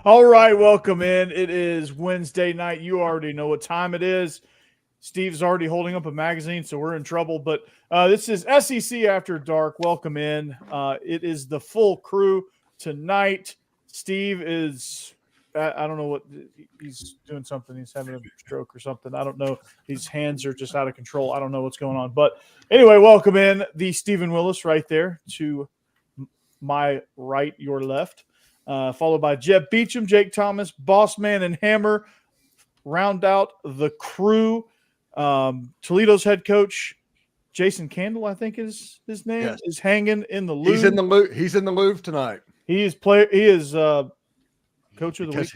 All right, welcome in. It is Wednesday night. You already know what time it is. Steve's already holding up a magazine, so we're in trouble. But this is SEC After Dark. Welcome in. It is the full crew tonight. Steve is, I don't know what, he's doing something. He's having a stroke or something. I don't know. His hands are just out of control. I don't know what's going on. But anyway, welcome in the Steven Willis right there to my right, your left. Followed by Jeb Beecham, Jake Thomas, Boss Man, and Hammer. Round out the crew. Toledo's head coach, Jason Candle, I think is his name, is hanging in the Louvre. He's in the Louvre tonight. He is coach of the week.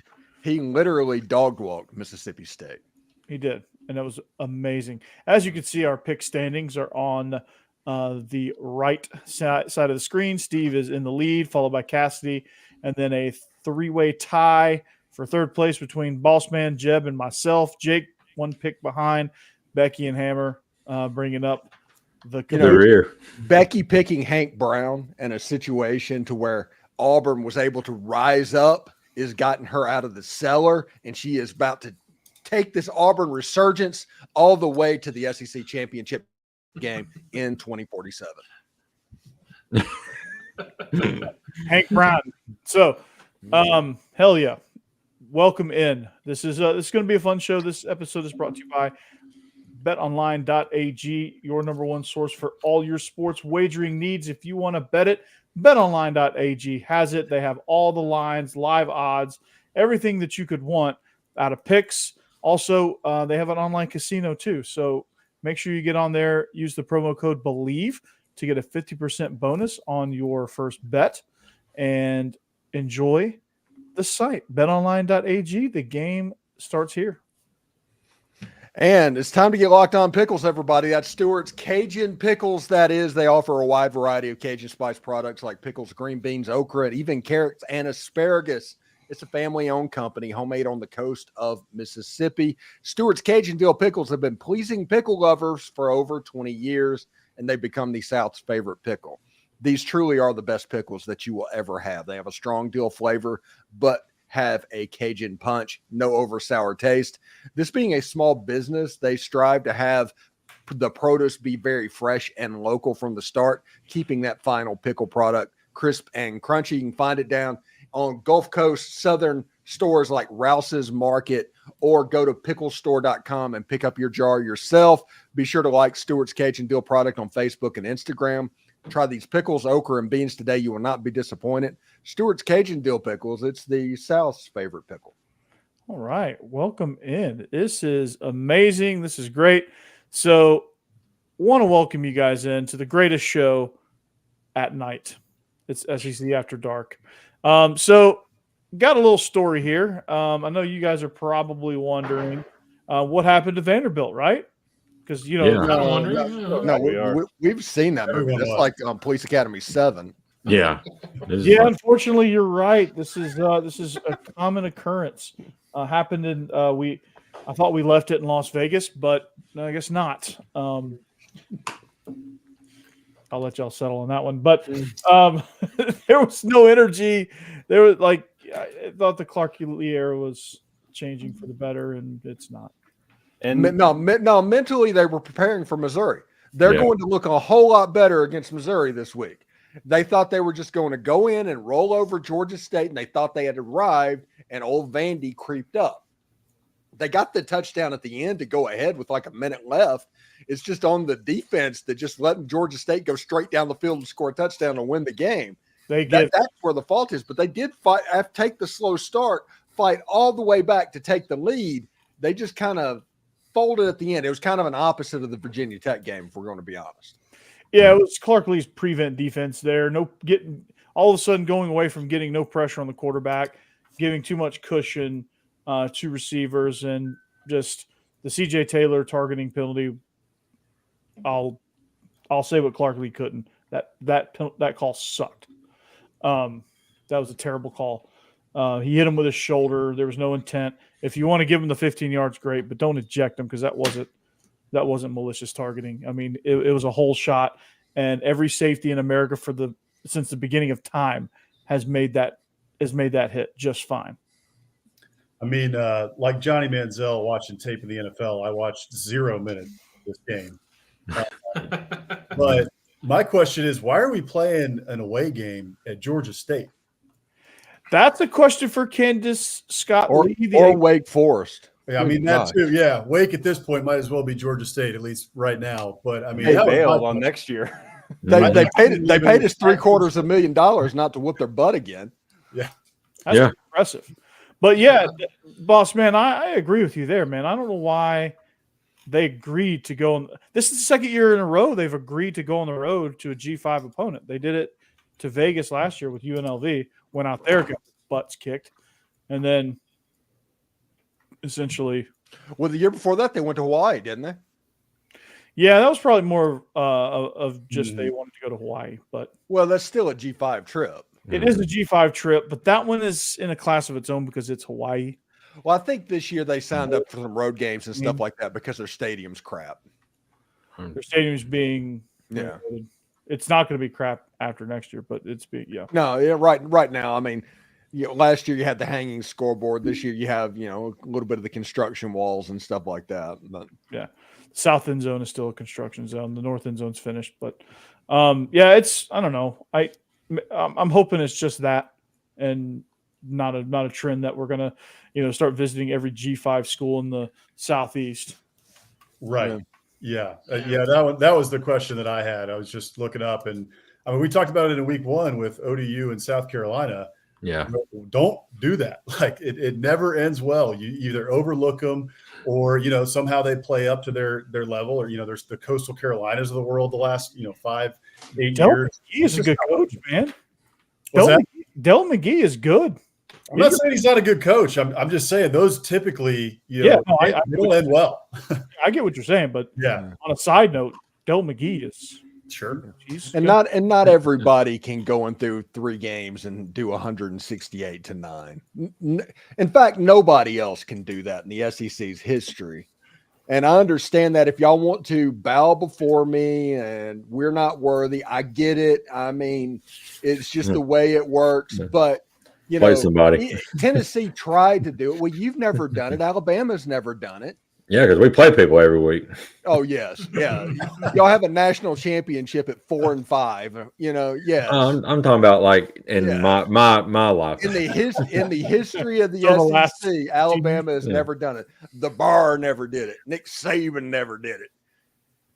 He literally dog walked Mississippi State. He did, and that was amazing. As you can see, our pick standings are on the right side of the screen. Steve is in the lead, followed by Cassidy, and then a three-way tie for third place between Bossman, Jeb, and myself. Jake, one pick behind. Becky and Hammer bringing up the rear. Becky picking Hank Brown in a situation to where Auburn was able to rise up is gotten her out of the cellar, and she is about to take this Auburn resurgence all the way to the SEC championship game in 2047. Hank Brown. So, hell yeah. Welcome in. This is going to be a fun show. This episode is brought to you by betonline.ag, your number one source for all your sports wagering needs. If you want to bet it, betonline.ag has it. They have all the lines, live odds, everything that you could want out of picks. Also, they have an online casino too. So make sure you get on there, use the promo code BELIEVE to get a 50% bonus on your first bet, and enjoy the site, betonline.ag. The game starts here. And it's time to get locked on pickles, everybody. That's Stewart's Cajun Pickles. That is, they offer a wide variety of Cajun spice products like pickles, green beans, okra, and even carrots and asparagus. It's a family-owned company, homemade on the coast of Mississippi. Stewart's Cajun Dill Pickles have been pleasing pickle lovers for over 20 years, and they've become the South's favorite pickle. These truly are the best pickles that you will ever have. They have a strong dill flavor, but have a Cajun punch, no over sour taste. This being a small business, they strive to have the produce be very fresh and local from the start, keeping that final pickle product crisp and crunchy. You can find it down on Gulf Coast Southern stores like Rouse's Market, or go to picklestore.com and pick up your jar yourself. Be sure to like Stewart's Cajun Dill product on Facebook and Instagram. Try these pickles, okra, and beans today. You will not be disappointed. Stewart's Cajun Dill Pickles. It's the South's favorite pickle. All right. Welcome in. This is amazing. This is great. So want to welcome you guys in to the greatest show at night. It's SEC After Dark. So got a little story here. I know you guys are probably wondering what happened to Vanderbilt, right? Because, you know, we've seen that movie. That's like Police Academy 7. Yeah. Unfortunately, you're right. This is a common occurrence. Happened in I thought we left it in Las Vegas, but no, I guess not. I'll let y'all settle on that one. But there was no energy. There was I thought the Clark Lee era was changing for the better, and it's not. And no, mentally they were preparing for Missouri. They're going to look a whole lot better against Missouri this week. They thought they were just going to go in and roll over Georgia State, and they thought they had arrived, and old Vandy creeped up. They got the touchdown at the end to go ahead with like a minute left. It's just on the defense that just letting Georgia State go straight down the field and score a touchdown and win the game. That's where the fault is. But they did fight, take the slow start, fight all the way back to take the lead. They just kind of folded at the end. It was kind of an opposite of the Virginia Tech game, if we're going to be honest. Yeah, it was Clark Lee's prevent defense there. All of a sudden going away from getting no pressure on the quarterback, giving too much cushion to receivers, and just the C.J. Taylor targeting penalty. I'll say what Clark Lee couldn't. That call sucked. That was a terrible call. He hit him with his shoulder. There was no intent. If you want to give him the 15 yards, great, but don't eject him because that wasn't malicious targeting. I mean, it was a whole shot, and every safety in America since the beginning of time has made that hit just fine. I mean, like Johnny Manziel watching tape in the NFL, I watched 0 minutes of this game. But my question is, why are we playing an away game at Georgia State? That's a question for Candace Scott or Lee. Wake Forest. Yeah, I mean that too. Yeah, Wake at this point might as well be Georgia State, at least right now. But I mean, They bailed on next year. They paid us $750,000 not to whoop their butt again. Yeah, that's impressive. But yeah, boss man, I agree with you there, man. I don't know why they agreed to go on. This is the second year in a row they've agreed to go on the road to a G5 opponent. They did it to Vegas last year with UNLV. Went out there, got their butts kicked, and then essentially, well, the year before that they went to Hawaii, didn't they? Yeah, that was probably more of just they wanted to go to Hawaii, but well, that's still a G5 trip. It is a G5 trip, but that one is in a class of its own because it's Hawaii. Well, I think this year they signed up for some road games and stuff like that because their stadium's crap. Their stadium's being it's not going to be crap after next year, but it's being right now. I mean, last year you had the hanging scoreboard. This year you have a little bit of the construction walls and stuff like that. But yeah, the south end zone is still a construction zone. The north end zone's finished, but it's I don't know. I'm hoping it's just that and not a trend that we're gonna start visiting every G5 school in the southeast. Right. Yeah. That was the question that I had. I was just looking up, and I mean, we talked about it in week 1 with ODU and South Carolina. Yeah. Don't do that. Like it never ends well. You either overlook them or, somehow they play up to their level, or, there's the Coastal Carolinas of the world the last, 5-8 years. He is a good coach, man. Del McGee is good. I'm not saying he's not a good coach. I'm just saying those typically, they don't end well. I get what you're saying, but yeah. On a side note, Del McGee is sure. And not everybody can go in through 3 games and do 168-9. In fact, nobody else can do that in the SEC's history. And I understand that if y'all want to bow before me and we're not worthy, I get it. I mean, it's just the way it works. But play somebody. Tennessee tried to do it. Well, you've never done it. Alabama's never done it. Yeah, because we play people every week. Oh yes, yeah. Y'all have a national championship at 4 and 5. Yeah. I'm talking about like in my life. In the history of the SEC, Alabama has never done it. The Bar never did it. Nick Saban never did it.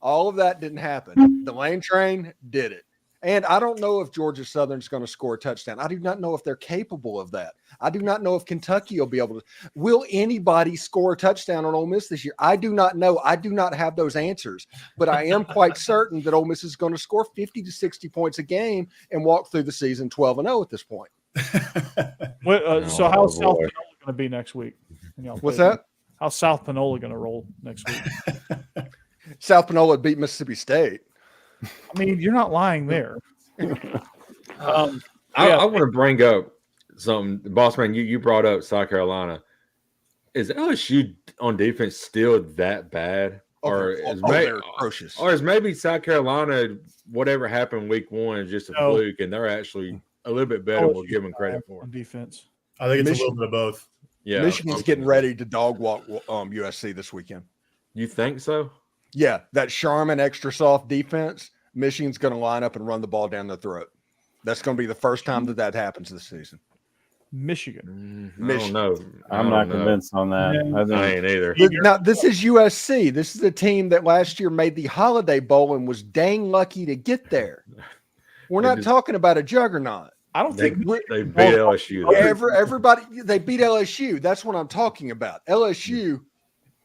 All of that didn't happen. The Lane Train did it. And I don't know if Georgia Southern's going to score a touchdown. I do not know if they're capable of that. I do not know if Kentucky will be able to. Will anybody score a touchdown on Ole Miss this year? I do not know. I do not have those answers. But I am quite certain that Ole Miss is going to score 50 to 60 points a game and walk through the season 12-0 at this point. So how's South Panola going to be next week? What's that? How's South Panola going to roll next week? South Panola beat Mississippi State. I mean, you're not lying there. I want to bring up something. Boss man, you brought up South Carolina. Is LSU on defense still that bad? They're atrocious. Or is maybe South Carolina, whatever happened week 1 is just a fluke, and they're actually a little bit better. We'll give them credit for on defense. I think it's a little bit of both. Yeah, Michigan's getting ready to dog walk USC this weekend. You think so? Yeah, that Sharman extra soft defense, Michigan's going to line up and run the ball down their throat. That's going to be the first time that happens this season. Michigan. I don't know. I'm not convinced on that. I ain't either. Now, this is USC. This is the team that last year made the Holiday Bowl and was dang lucky to get there. We're not talking about a juggernaut. I don't think they beat LSU. Everybody, they beat LSU. That's what I'm talking about. LSU.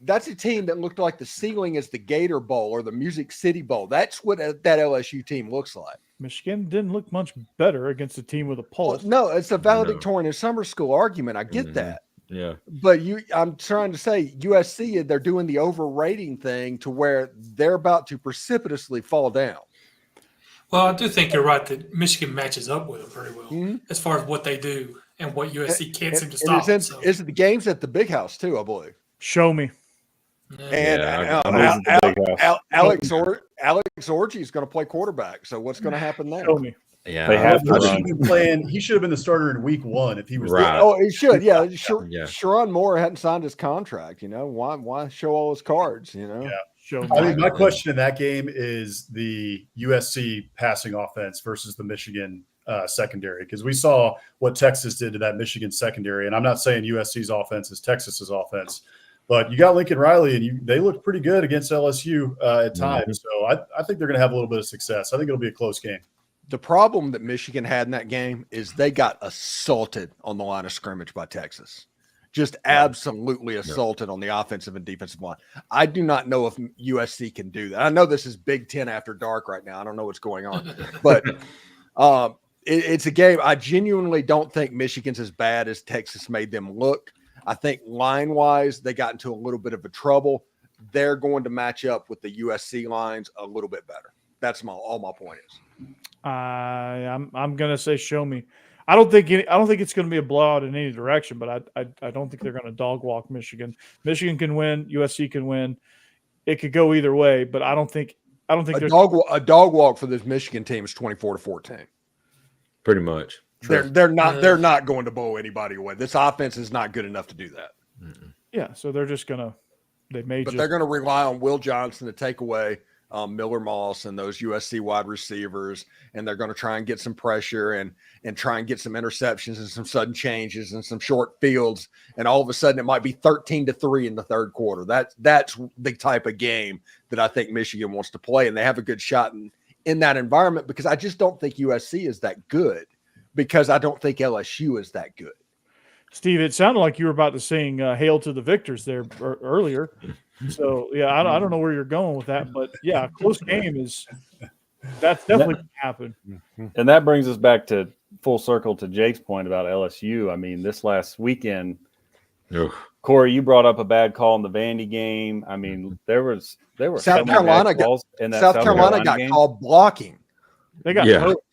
That's a team that looked like the ceiling is the Gator Bowl or the Music City Bowl. That's what that LSU team looks like. Michigan didn't look much better against a team with a pulse. No, it's a valedictorian in summer school argument. I get that. Yeah. But I'm trying to say USC, they're doing the overrating thing to where they're about to precipitously fall down. Well, I do think you're right that Michigan matches up with them very well as far as what they do and what USC can't seem to stop. It's the games at the Big House too, I believe. Show me. And Alex Orji is going to play quarterback. So what's going to happen there? Show me. Yeah, They have to He should run. have been playing. He should have been the starter in week 1 if he was Right. Oh, he should. Yeah. Yeah. Sharon Moore hadn't signed his contract. Why show all his cards? Yeah. Show I me. mean, my question in that game is the USC passing offense versus the Michigan secondary, because we saw what Texas did to that Michigan secondary. And I'm not saying USC's offense is Texas's offense, but you got Lincoln Riley, and they look pretty good against LSU at times. So I think they're going to have a little bit of success. I think it'll be a close game. The problem that Michigan had in that game is they got assaulted on the line of scrimmage by Texas. Just absolutely assaulted on the offensive and defensive line. I do not know if USC can do that. I know this is Big Ten after dark right now. I don't know what's going on, but it's a game. I genuinely don't think Michigan's as bad as Texas made them look. I think line-wise, they got into a little bit of a trouble. They're going to match up with the USC lines a little bit better. That's all my point is. I'm gonna say show me. I don't think it's going to be a blowout in any direction, but I don't think they're going to dog walk Michigan. Michigan can win, USC can win. It could go either way, but I don't think a dog walk for this Michigan team is 24-14. Pretty much. They're not going to blow anybody away. This offense is not good enough to do that. Yeah, so they're just gonna they're going to rely on Will Johnson to take away Miller Moss and those USC wide receivers, and they're going to try and get some pressure and try and get some interceptions and some sudden changes and some short fields, and all of a sudden it might be 13-3 in the third quarter. That's the type of game that I think Michigan wants to play, and they have a good shot in that environment, because I just don't think USC is that good, because I don't think LSU is that good. Steve, it sounded like you were about to sing "Hail to the Victors" there earlier. So yeah, I don't know where you're going with that, but yeah, close game that's definitely going to happen. And that brings us back to full circle to Jake's point about LSU. I mean, this last weekend, Corey, you brought up a bad call in the Vandy game. I mean, there were South Carolina got called blocking. They got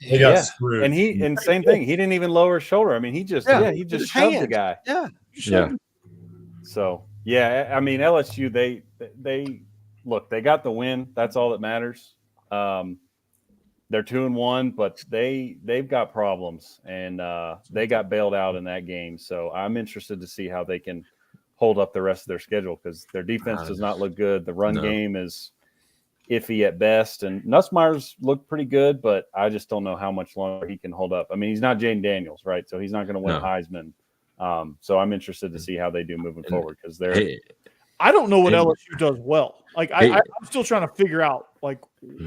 They got screwed. And same thing. He didn't even lower his shoulder. I mean, he just shoved the guy. Yeah. So yeah, I mean, LSU, they look, they got the win. That's all that matters. They're 2-1, but they've got problems, and they got bailed out in that game. So I'm interested to see how they can hold up the rest of their schedule, because their defense does not look good. The run game is iffy at best, and Nussmeier's looked pretty good, but I just don't know how much longer he can hold up. I mean, he's not Jaden Daniels, right? So he's not going to win Heisman. So I'm interested to see how they do moving forward, because I don't know what LSU does well. Like I'm still trying to figure out like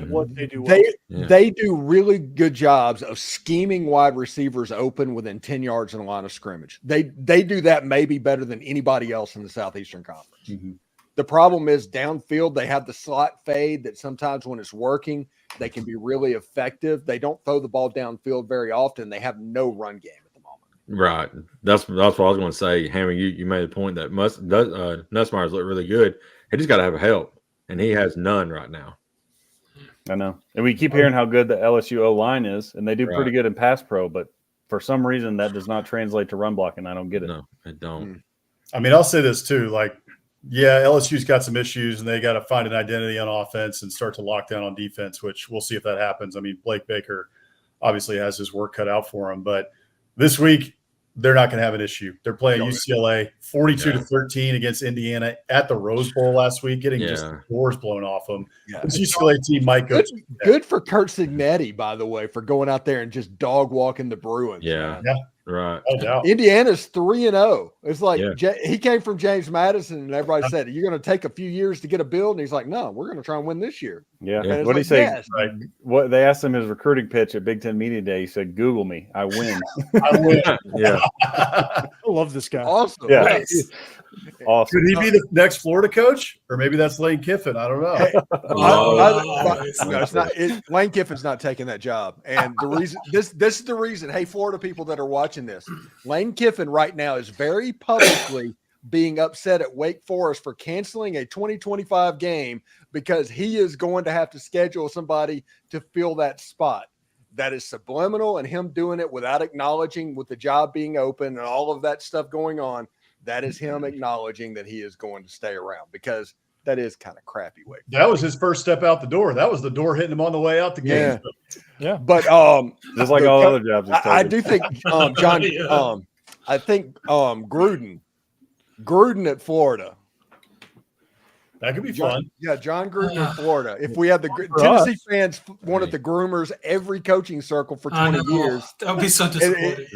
what they do well. They do really good jobs of scheming wide receivers open within 10 yards in the line of scrimmage. They do that maybe better than anybody else in the Southeastern Conference. Mm-hmm. The problem is downfield, they have the slot fade that sometimes when it's working, they can be really effective. They don't throw the ball downfield very often. They have no run game at the moment. Right. That's what I was going to say. Hammer, you made the point that Nussmeier's look really good. He just got to have help, and he has none right now. I know. And we keep hearing how good the LSU O-line is, and they do pretty good in pass pro, but for some reason that does not translate to run blocking. I don't get it. No, it don't. I mean, I'll say this too, like, yeah, LSU's got some issues, and they got to find an identity on offense and start to lock down on defense, which we'll see if that happens. I mean, Blake Baker obviously has his work cut out for him, but this week they're not going to have an issue. They're playing UCLA 42-13 against Indiana at the Rose Bowl last week, getting just the doors blown off them. Yeah. This UCLA team might go. Good for Kurt Signetti, by the way, for going out there and just dog walking the Bruins. Yeah. Right. No doubt. Indiana's 3-0. It's like he came from James Madison, and everybody said, "You're going to take a few years to get a build." And he's like, "No, we're going to try and win this year." Yeah. What did he say? Yes. Right. What they asked him his recruiting pitch at Big Ten Media Day. He said, "Google me. I win." I win. Yeah. I love this guy. Awesome. Yeah. Nice. Awesome. Could he be the next Florida coach, or maybe that's Lane Kiffin? I don't know. It's not. Lane Kiffin's not taking that job, and the reason this is the reason. Hey, Florida people that are watching this, Lane Kiffin right now is very publicly being upset at Wake Forest for canceling a 2025 game because he is going to have to schedule somebody to fill that spot. That is subliminal, and him doing it without acknowledging with the job being open and all of that stuff going on. That is him acknowledging that he is going to stay around, because that is kind of crappy way. That was his first step out the door. That was the door hitting him on the way out the game. Yeah. But just like all other jobs. I do think John. Yeah. I think Gruden at Florida. That could be fun. John Gruden in Florida. If we had the For Tennessee us. fans wanted the groomers every coaching circle for I 20 know. years. I'll be so disappointed.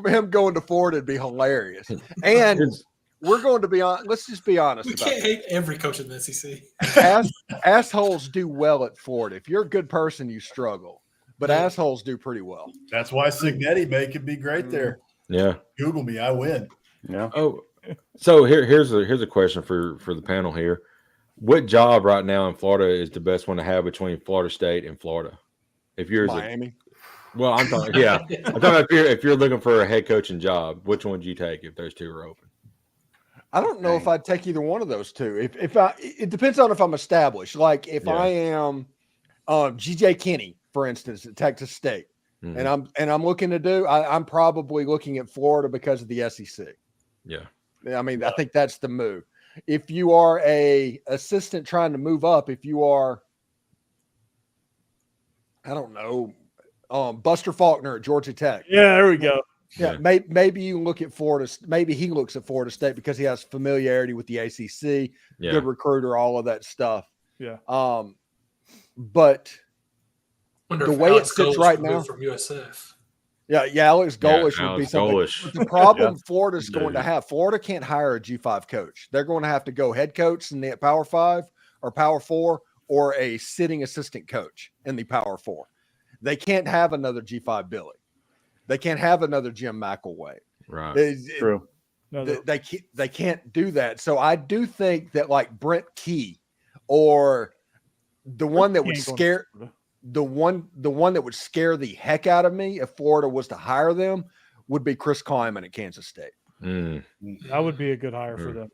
Him going to Florida would be hilarious. And we're going to be on. Let's just be honest We about can't it. hate every coach in the SEC. Assholes do well at Florida. If you're a good person, you struggle. But Yeah. assholes do pretty well. That's why Signetti could be great there. Yeah. Google me, I win. Yeah. Oh, so here's a question for the panel here. What job right now in Florida is the best one to have between Florida State and Florida? If you're Miami. well, I'm talking. Yeah, I'm talking about if you're looking for a head coaching job, which one would you take if those two are open? I don't know if I'd take either one of those two. It depends on if I'm established. Like if I am GJ Kinney, for instance, at Texas State, and I'm looking to do, I'm probably looking at Florida because of the SEC. Yeah. I mean, I think that's the move. If you are a assistant trying to move up, if you are, I don't know, Buster Faulkner at Georgia Tech. Yeah, there we go. Yeah, maybe you look at Florida. Maybe he looks at Florida State because he has familiarity with the ACC, good recruiter, all of that stuff. Yeah. But Wonder the if way it Alex sits Golesh right would move now- from USF. yeah, Alex Golesh would be Alex something. Golesh. But the problem Florida's Yeah. going to have, Florida can't hire a G5 coach. They're going to have to go head coach in the Power 5 or Power 4 or a sitting assistant coach in the Power 4. They can't have another G5 Billy. They can't have another Jim McElway. Right. True. No, They can't do that. So I do think that like Brent Key or the one that would scare the one that would scare the heck out of me if Florida was to hire them would be Chris Kleiman at Kansas State. that would be a good hire for them.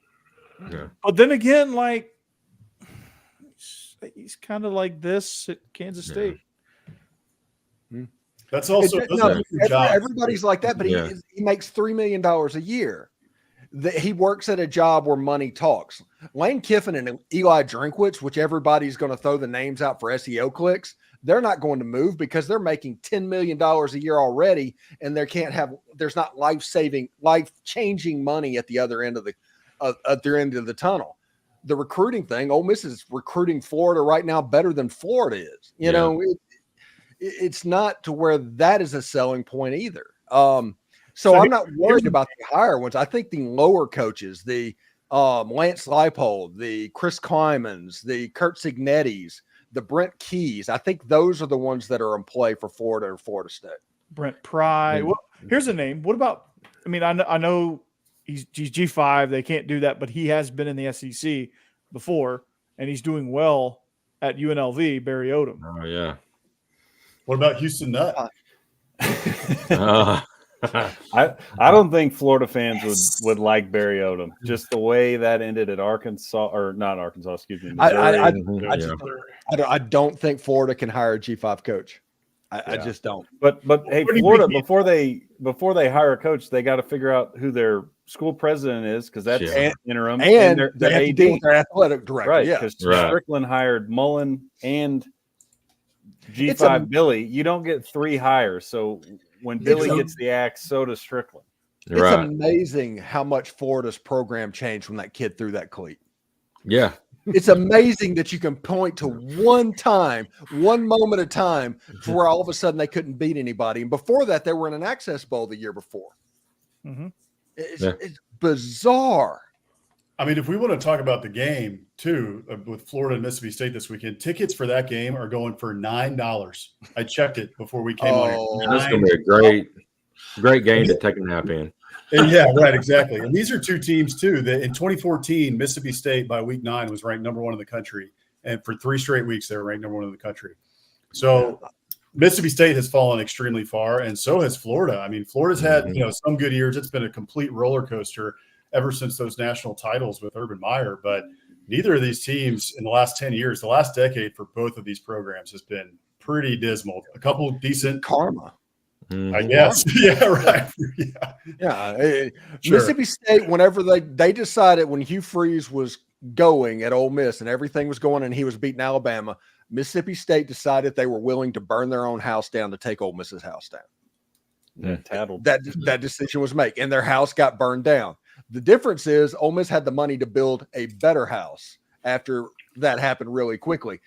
Yeah. But then again, like he's kind of like this at Kansas Yeah. State. That's also Everybody's like that, but he makes $3 million a year. He works at a job where money talks. Lane Kiffin and Eli Drinkwitz, which everybody's going to throw the names out for SEO clicks, they're not going to move because they're making $10 million a year already, and there's not life-changing money at the other end of the tunnel. The recruiting thing, Ole Miss is recruiting Florida right now better than Florida is. You know, it's not to where that is a selling point either. So I'm not worried about the higher ones. I think the lower coaches, the Lance Leipold, the Chris Klymans, the Kurt Signettis, the Brent Keys, I think those are the ones that are in play for Florida or Florida State. Brent Pry. Well, here's a name. What about? I mean, I know he's G5. They can't do that, but he has been in the SEC before, and he's doing well at UNLV. Barry Odom. Oh yeah. What about Houston Nutt? I don't think Florida fans would like Barry Odom. Just the way that ended at Arkansas, or not Arkansas, excuse me. Missouri. I don't think Florida can hire a G5 coach. I just don't. But hey, Florida, before they hire a coach, they got to figure out who their school president is, because that's interim, and their they have to AD. deal with their athletic director. Right, Yeah. because Strickland hired Mullen and G5 Billy. You don't get 3 hires. So when Billy gets the axe, so does Strickland. It's amazing how much Florida's program changed when that kid threw that cleat. Yeah. It's amazing that you can point to one moment of time for where all of a sudden they couldn't beat anybody. And before that, they were in an Access Bowl the year before. Mm-hmm. It's bizarre. I mean, if we want to talk about the game too, with Florida and Mississippi State this weekend, tickets for that game are going for $9. I checked it before we came on. That's going to be a great game to take a nap in. And yeah, right, exactly. And these are two teams too that in 2014, Mississippi State by week 9 was ranked number 1 in the country, and for 3 straight weeks they were ranked number 1 in the country. So Mississippi State has fallen extremely far, and so has Florida. I mean, Florida's had some good years. It's been a complete roller coaster ever since those national titles with Urban Meyer. But neither of these teams in the last 10 years, the last decade for both of these programs has been pretty dismal. A couple decent karma. I guess. Yeah, right. Sure. Mississippi State, whenever they decided when Hugh Freeze was going at Ole Miss and everything was going and he was beating Alabama, Mississippi State decided they were willing to burn their own house down to take Ole Miss's house down. That decision was made, and their house got burned down. The difference is Ole Miss had the money to build a better house after that happened really quickly.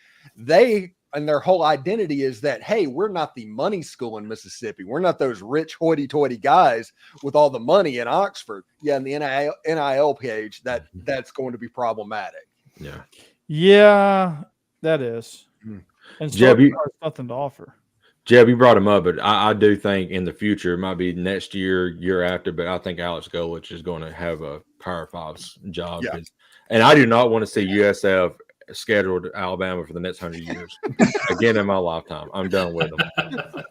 And their whole identity is that, hey, we're not the money school in Mississippi. We're not those rich hoity-toity guys with all the money in Oxford. Yeah, and the NIL page, that's going to be problematic. Yeah. Yeah, that is. And Jeb, has nothing to offer. Jeb, you brought him up, but I do think in the future, it might be next year after, but I think Alex Golich is going to have a Power 5's job. Yeah. And I do not want to see USF scheduled Alabama for the next 100 years again in my lifetime. I'm done with them.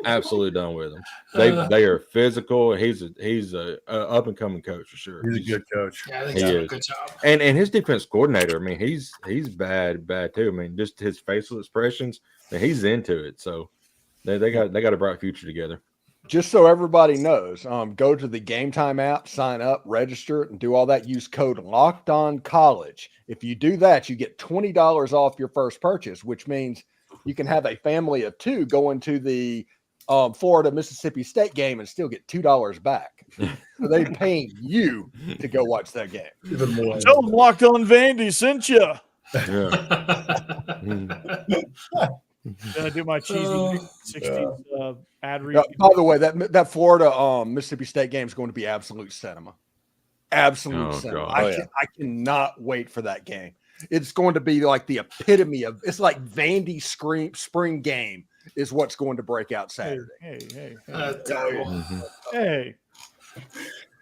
Absolutely done with them. They are physical. He's a up and coming coach for sure. He's a good coach. Yeah, I think he's doing a good job. And his defense coordinator, I mean, he's bad too. I mean, just his facial expressions, and he's into it. So they got a bright future together. Just so everybody knows, go to the Game Time app, sign up, register, and do all that. Use code LOCKEDONCollege. If you do that, you get $20 off your first purchase, which means you can have a family of two going to the Florida-Mississippi State game and still get $2 back. So they're paying you to go watch that game. Even more. Tell them Locked On Vandy sent you. Do my cheesy 60s ad read. By the way, that Florida Mississippi State game is going to be absolute cinema. Absolute cinema. I cannot wait for that game. It's going to be like the epitome of it's like Vandy spring game is what's going to break out Saturday. Hey. Hey.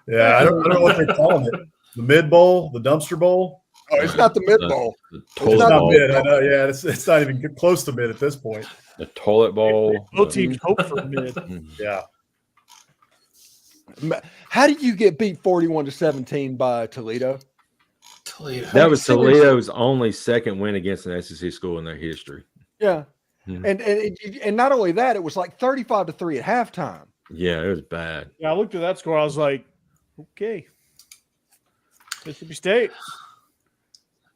Yeah, I don't know what they're calling it. The mid bowl, the dumpster bowl. Oh, it's not the mid bowl. It's not mid. I know. Yeah, it's not even close to mid at this point. The toilet bowl. Both teams hope for mid. Yeah. How did you get beat 41-17 by Toledo? That was Toledo's only second win against an SEC school in their history. Yeah. And not only that, it was like 35-3 at halftime. Yeah, it was bad. Yeah, I looked at that score. I was like, okay, Mississippi State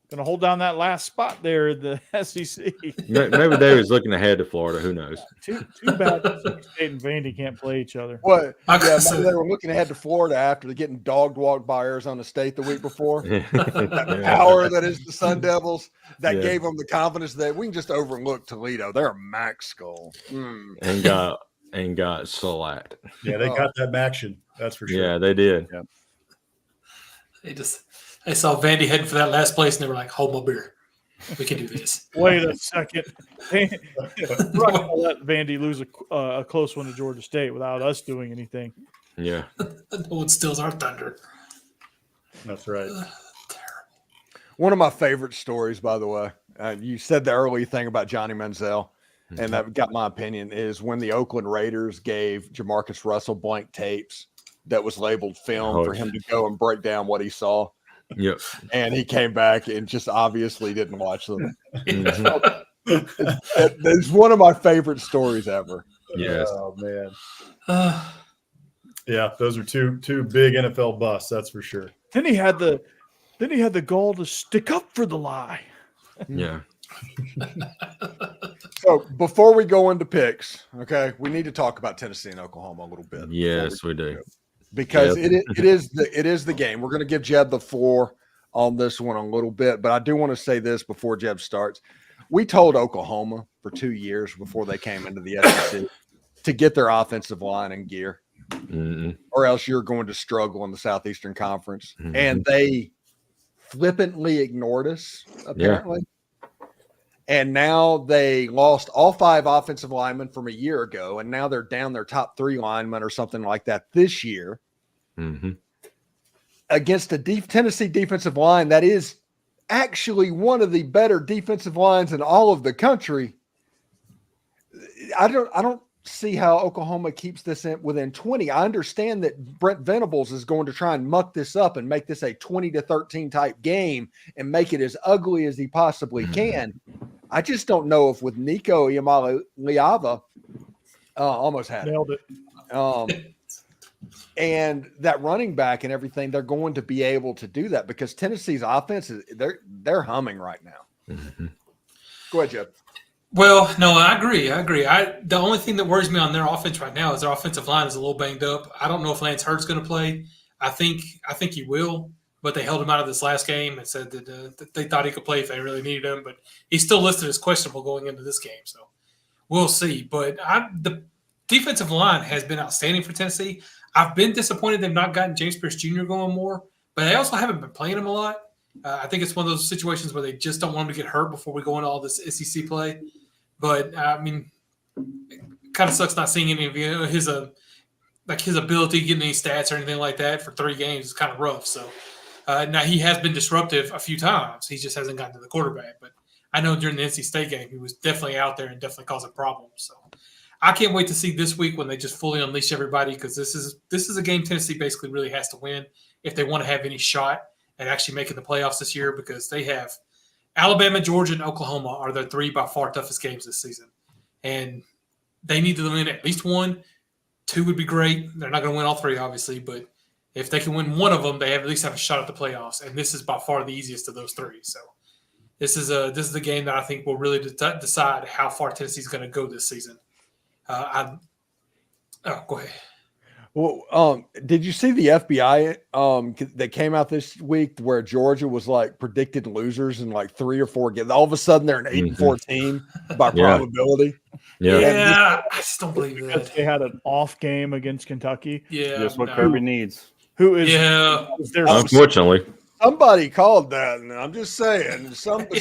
going to hold down that last spot there in the SEC. Maybe they was looking ahead to Florida. Who knows? Too bad Mississippi State and Vandy can't play each other. What? Yeah, maybe they were looking ahead to Florida after getting dog-walked by Arizona State the week before. That power that is the Sun Devils that gave them the confidence that we can just overlook Toledo. They're a MAC school. And got slacked. Yeah, they got that action. That's for sure. Yeah, they did. Yeah. They saw Vandy heading for that last place, and they were like, "Hold my beer, we can do this." Wait a second. We're not going to let Vandy lose a close one to Georgia State without us doing anything. Yeah. No one steals our thunder. That's right. One of my favorite stories, by the way, you said the early thing about Johnny Manziel, and that got my opinion, is when the Oakland Raiders gave Jamarcus Russell blank tapes that was labeled film for him to go and break down what he saw. Yep. And he came back and just obviously didn't watch them. It's one of my favorite stories ever. Yes. Oh man. Yeah, those are two big NFL busts, that's for sure. Then he had the gall to stick up for the lie. Yeah. So before we go into picks, okay, we need to talk about Tennessee and Oklahoma a little bit. Yes, we do. Because it is the game. We're going to give Jeb the floor on this one a little bit, but I do want to say this before Jeb starts. We told Oklahoma for 2 years before they came into the SEC to get their offensive line in gear, or else you're going to struggle in the Southeastern Conference. And they flippantly ignored us, apparently. And now they lost all 5 offensive linemen from a year ago, and now they're down their top 3 linemen or something like that this year against a Tennessee defensive line that is actually one of the better defensive lines in all of the country. I don't see how Oklahoma keeps this within 20. I understand that Brent Venables is going to try and muck this up and make this a 20-13 type game and make it as ugly as he possibly can. I just don't know if with Nico Iamaleava almost had Nailed it. And that running back and everything, they're going to be able to do that because Tennessee's offense they're humming right now. Mhm. Go ahead, Jeb. Well, no, I agree. The only thing that worries me on their offense right now is their offensive line is a little banged up. I don't know if Lance Hurt's going to play. I think he will, but they held him out of this last game and said that they thought he could play if they really needed him. But he's still listed as questionable going into this game, so we'll see. But the defensive line has been outstanding for Tennessee. I've been disappointed they've not gotten James Pierce Jr. going more, but they also haven't been playing him a lot. I think it's one of those situations where they just don't want him to get hurt before we go into all this SEC play. But I mean, it kind of sucks not seeing any of his ability, getting any stats or anything like that for 3 games is kind of rough. So now he has been disruptive a few times. He just hasn't gotten to the quarterback. But I know during the NC State game, he was definitely out there and definitely causing problems. So I can't wait to see this week when they just fully unleash everybody because this is a game Tennessee basically really has to win if they want to have any shot at actually making the playoffs this year because they have Alabama, Georgia, and Oklahoma are their 3 by far toughest games this season. And they need to win at least 1. 2 would be great. They're not going to win all 3, obviously, but if they can win one of them, they at least have a shot at the playoffs. And this is by far the easiest of those 3. So this is a game that I think will really decide how far Tennessee's going to go this season. Go ahead. Well, did you see the FBI that came out this week where Georgia was like predicted losers in like 3 or 4 games? All of a sudden, they're an 8-4 team by probability. Yeah, I just don't believe Because that. they had an off game against Kentucky. Yeah, Just what Kirby needs. Who is? Yeah. Is there Unfortunately, Somebody called that, and I'm just saying, somebody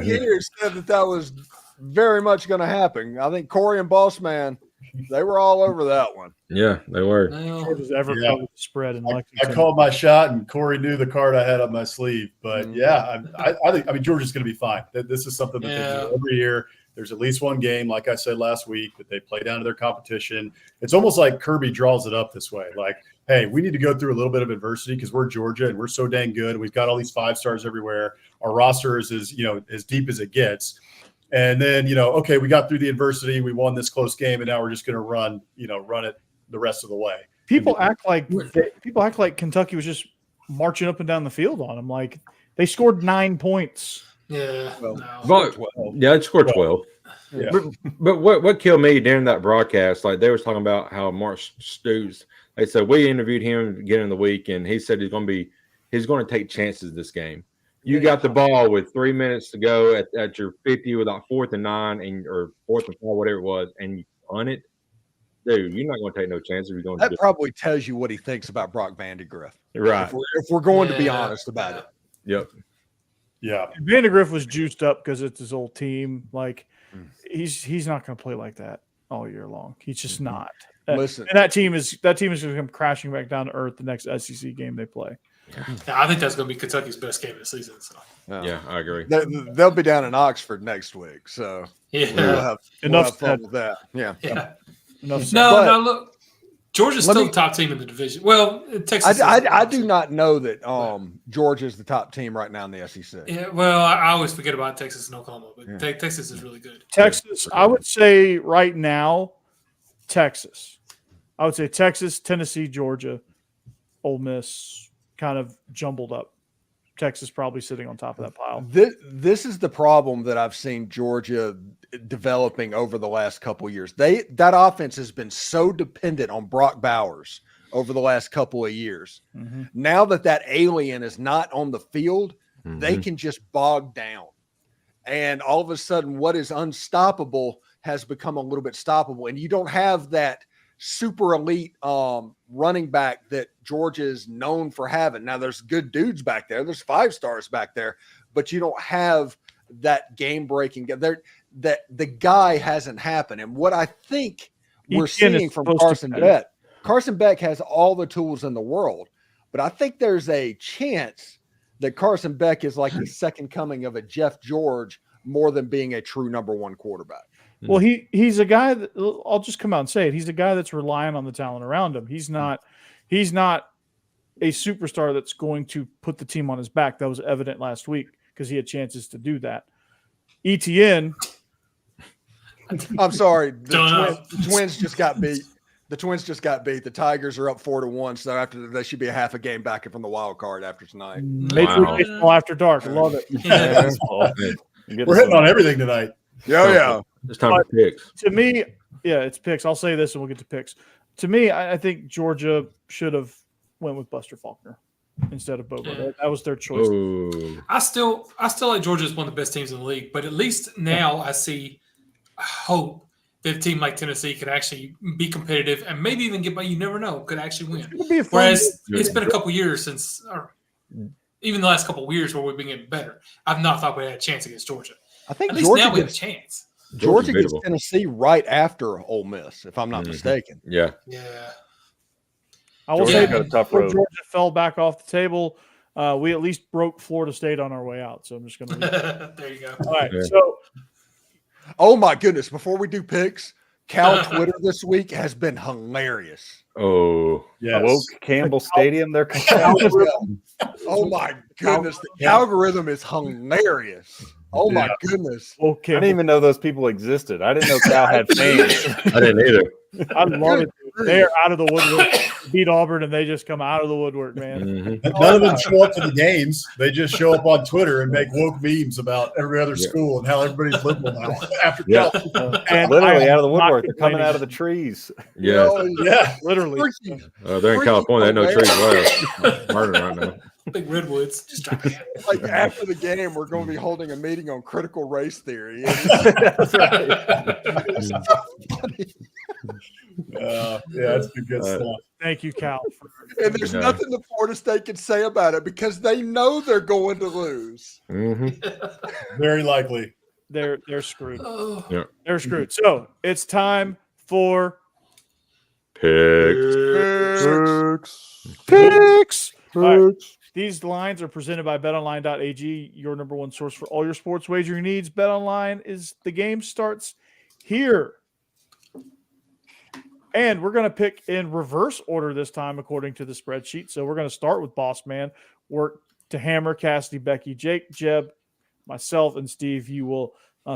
here said that was very much going to happen. I think Corey and Boss Man, they were all over that one. yeah, they were. Well, Georgia's ever Yeah. covered the spread in I Lexington? called my shot, and Corey knew the card I had up my sleeve. But yeah, I think Georgia's going to be fine. This is something that they do every year. There's at least one game, like I said last week, that they play down to their competition. It's almost like Kirby draws it up this way. Like, hey, we need to go through a little bit of adversity because we're Georgia and we're so dang good. We've got all these 5 stars everywhere. Our roster is as deep as it gets. And then, okay, we got through the adversity. We won this close game, and now we're just going to run it the rest of the way. People act like Kentucky was just marching up and down the field on them. Like they scored 9 points. yeah. Well, No. But, yeah, it scored 12. Yeah. But what killed me during that broadcast, like they was talking about how Mark Stoops, they said we interviewed him beginning of the week, and he said he's going to take chances this game. You got the ball with 3 minutes to go at your 50 without 4th and 9 or 4th and 4, whatever it was, and you run it. Dude, you're not going to take no chances. You're going to That probably tells you what he thinks about Brock Vandegrift. right. If we're going to be honest about it. Yep. Yeah. Vandegrift was juiced up because it's his old team. Like he's not going to play like that all year long. He's just not. Listen, and that team is going to come crashing back down to earth the next SEC game they play. Yeah, I think that's going to be Kentucky's best game of the season. So. Yeah, I agree. they'll be down in Oxford next week, so Yeah. we'll have fun with that. Yeah. Yeah. Enough said. But- No, look, Georgia's still the top team in the division. Well, Texas. I do not know that Georgia is the top team right now in the SEC. Yeah, well, I always forget about Texas and Oklahoma, but Texas is really good. Texas, I would say right now, Texas. I would say Texas, Tennessee, Georgia, Ole Miss, kind of jumbled up. Texas probably sitting on top of that pile. This is the problem that I've seen Georgia developing over the last couple of years. That offense has been so dependent on Brock Bowers over the last couple of years. Mm-hmm. Now that alien is not on the field, they can just bog down. And all of a sudden, what is unstoppable has become a little bit stoppable. And you don't have that super elite running back that Georgia is known for having. Now, there's good dudes back there. There's 5 stars back there, but you don't have that game-breaking. That the guy hasn't happened. And what I think we're seeing from Carson Beck has all the tools in the world, but I think there's a chance that Carson Beck is like the second coming of a Jeff George more than being a true number 1 quarterback. Well, he's a guy that I'll just come out and say it. He's a guy that's relying on the talent around him. He's not a superstar that's going to put the team on his back. That was evident last week because he had chances to do that. ETN. I'm sorry. The Twins just got beat. The Twins just got beat. The Tigers are up 4-1, so after they should be a half a game back from the wild card after tonight. Major League Baseball after dark. Love it. Yeah. We're hitting on everything tonight. Yeah. It's time for picks. To me, yeah, it's picks. I'll say this and we'll get to picks. To me, I think Georgia should have went with Buster Faulkner instead of Bobo. Yeah. That was their choice. Ooh. I still like Georgia as one of the best teams in the league, but at least now I hope that a team like Tennessee could actually be competitive and maybe even get by. You never know, could actually win. It'll be a fun Whereas game. it's been a couple years since, or even the last couple of years where we've been getting better. I've not thought we had a chance against Georgia. I think At least Georgia now we have a gets, chance. Georgia gets beatable. Tennessee right after Ole Miss, if I'm not mistaken. Yeah. Yeah. I will Georgia's say got a tough before road. Georgia fell back off the table. We at least broke Florida State on our way out. So I'm just going to. There you go. All right. Yeah. So Oh my goodness! Before we do picks, Cal Twitter this week has been hilarious. Oh. Yes. Woke Campbell Stadium. They're Oh my goodness, the algorithm is hilarious. Oh my goodness. okay. I didn't even know those people existed. I didn't know Cal had fans. I didn't either. I love it. They're out of the woodwork. Beat Auburn, and they just come out of the woodwork, man. Mhm. None of them show up to the games. They just show up on Twitter and make woke memes about every other school and how everybody's liberal now. After Yeah. Cal. And Literally I out of the am not woodwork. They're coming complaining. out of the trees. Yeah. Yeah. Literally. They're in California. They know trees left. Murder right now. Big redwoods. Just drop it. Like after the game, we're going to be holding a meeting on critical race theory. That's right. Yeah, that's the good stuff. Thank you, Cal. And there's Yeah. nothing the Florida State can say about it because they know they're going to lose. Mm-hmm. Very likely. They're screwed. Oh. Yeah. They're screwed. So it's time for Picks. picks. All right. These lines are presented by betonline.ag, your number one source for all your sports wagering needs. BetOnline is the game starts here. And we're going to pick in reverse order this time, according to the spreadsheet. So we're going to start with Boss Man, work to Hammer, Cassidy, Becky, Jake, Jeb, myself, and Steve. You will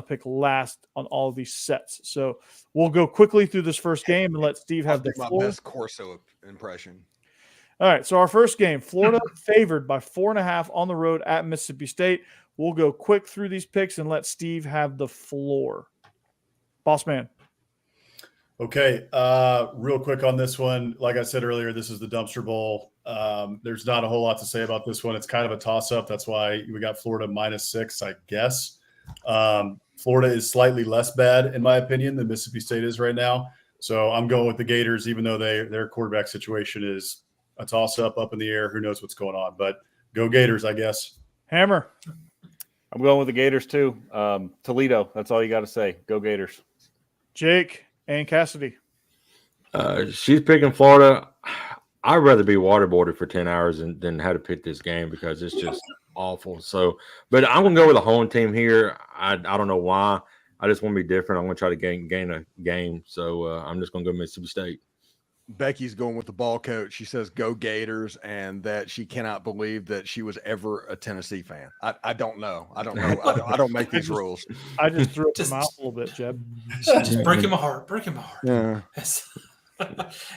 pick last on all of these sets. So we'll go quickly through this first game and let Steve have the my floor. best Corso impression. All right, so our first game, Florida favored by 4.5 on the road at Mississippi State. We'll go quick through these picks and let Steve have the floor. Boss Man. Okay, real quick on this one. Like I said earlier, this is the dumpster bowl. There's not a whole lot to say about this one. It's kind of a toss-up. That's why we got Florida -6, I guess. Florida is slightly less bad, in my opinion, than Mississippi State is right now. So I'm going with the Gators, even though their quarterback situation is a toss-up, up in the air. Who knows what's going on? But go Gators, I guess. Hammer. I'm going with the Gators too. Toledo. That's all you got to say. Go Gators. Jake and Cassidy. She's picking Florida. I'd rather be waterboarded for 10 hours than how to pick this game because it's just awful. So, but I'm going to go with the home team here. I don't know why. I just want to be different. I'm going to try to gain a game. So I'm just going to go Mississippi State. Becky's going with the ball coach. She says go Gators and that she cannot believe that she was ever a Tennessee fan. I don't know. I don't know. I don't make these rules. I just threw them out a little bit, Jeb. Just breaking my heart. Breaking my heart. Yeah.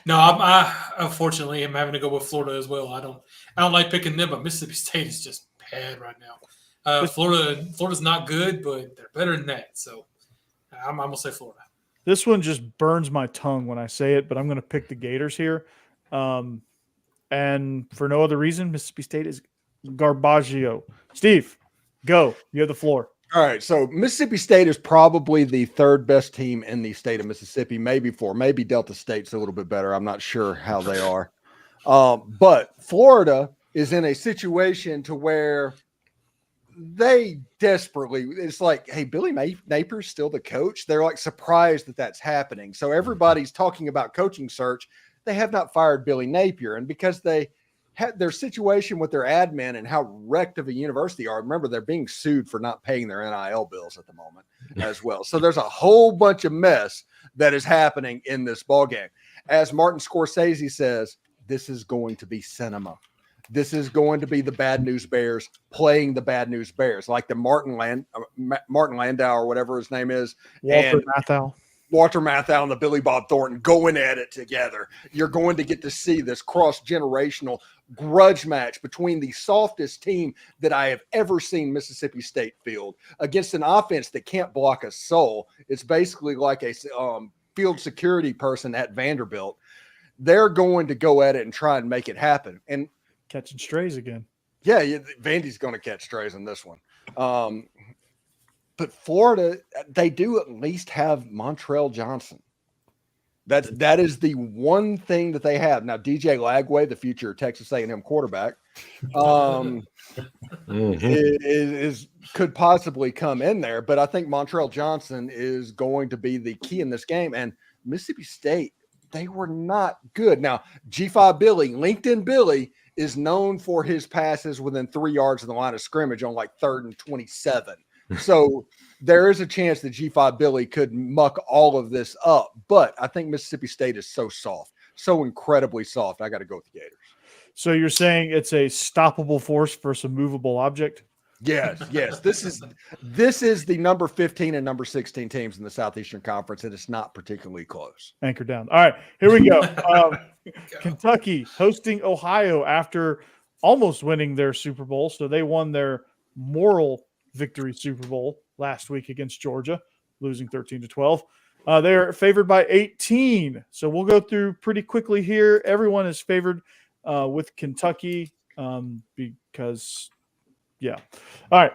No, I unfortunately am having to go with Florida as well. I don't like picking them, but Mississippi State is just bad right now. Florida's not good, but they're better than that. So I'm gonna say Florida. This one just burns my tongue when I say it, but I'm going to pick the Gators here. And for no other reason, Mississippi State is garbaggio. Steve, go. You have the floor. All right. So Mississippi State is probably the third best team in the state of Mississippi, maybe four. Maybe Delta State's a little bit better. I'm not sure how they are. But Florida is in a situation to where they desperately, it's like, hey, Billy Napier's still the coach. They're like surprised that that's happening. So everybody's talking about coaching search. They have not fired Billy Napier. And because they had their situation with their admin and how wrecked of a university are, remember, they're being sued for not paying their NIL bills at the moment as well. So there's a whole bunch of mess that is happening in this ballgame. As Martin Scorsese says, this is going to be cinema. This is going to be the Bad News Bears playing the Bad News Bears, like the Martin Landau or whatever his name is. Walter Matthau. Walter Matthau and the Billy Bob Thornton going at it together. You're going to get to see this cross-generational grudge match between the softest team that I have ever seen Mississippi State field against an offense that can't block a soul. It's basically like a field security person at Vanderbilt. They're going to go at it and try and make it happen. And catching strays again. Yeah, Vandy's going to catch strays in this one. But Florida, they do at least have Montrell Johnson. That is the one thing that they have. Now, DJ Lagway, the future Texas A&M quarterback, could possibly come in there. But I think Montrell Johnson is going to be the key in this game. And Mississippi State, they were not good. Now, G5 Billy, LinkedIn Billy, is known for his passes within 3 yards of the line of scrimmage on like 3rd and 27. So there is a chance that G5 Billy could muck all of this up. But I think Mississippi State is so soft, so incredibly soft. I got to go with the Gators. So you're saying it's a stoppable force versus a movable object? Yes. This is the number 15 and number 16 teams in the Southeastern Conference, and it's not particularly close. Anchor down. All right, here we go. Kentucky hosting Ohio after almost winning their Super Bowl. So they won their moral victory Super Bowl last week against Georgia, losing 13-12. They are favored by 18. So we'll go through pretty quickly here. Everyone is favored with Kentucky because, yeah. All right,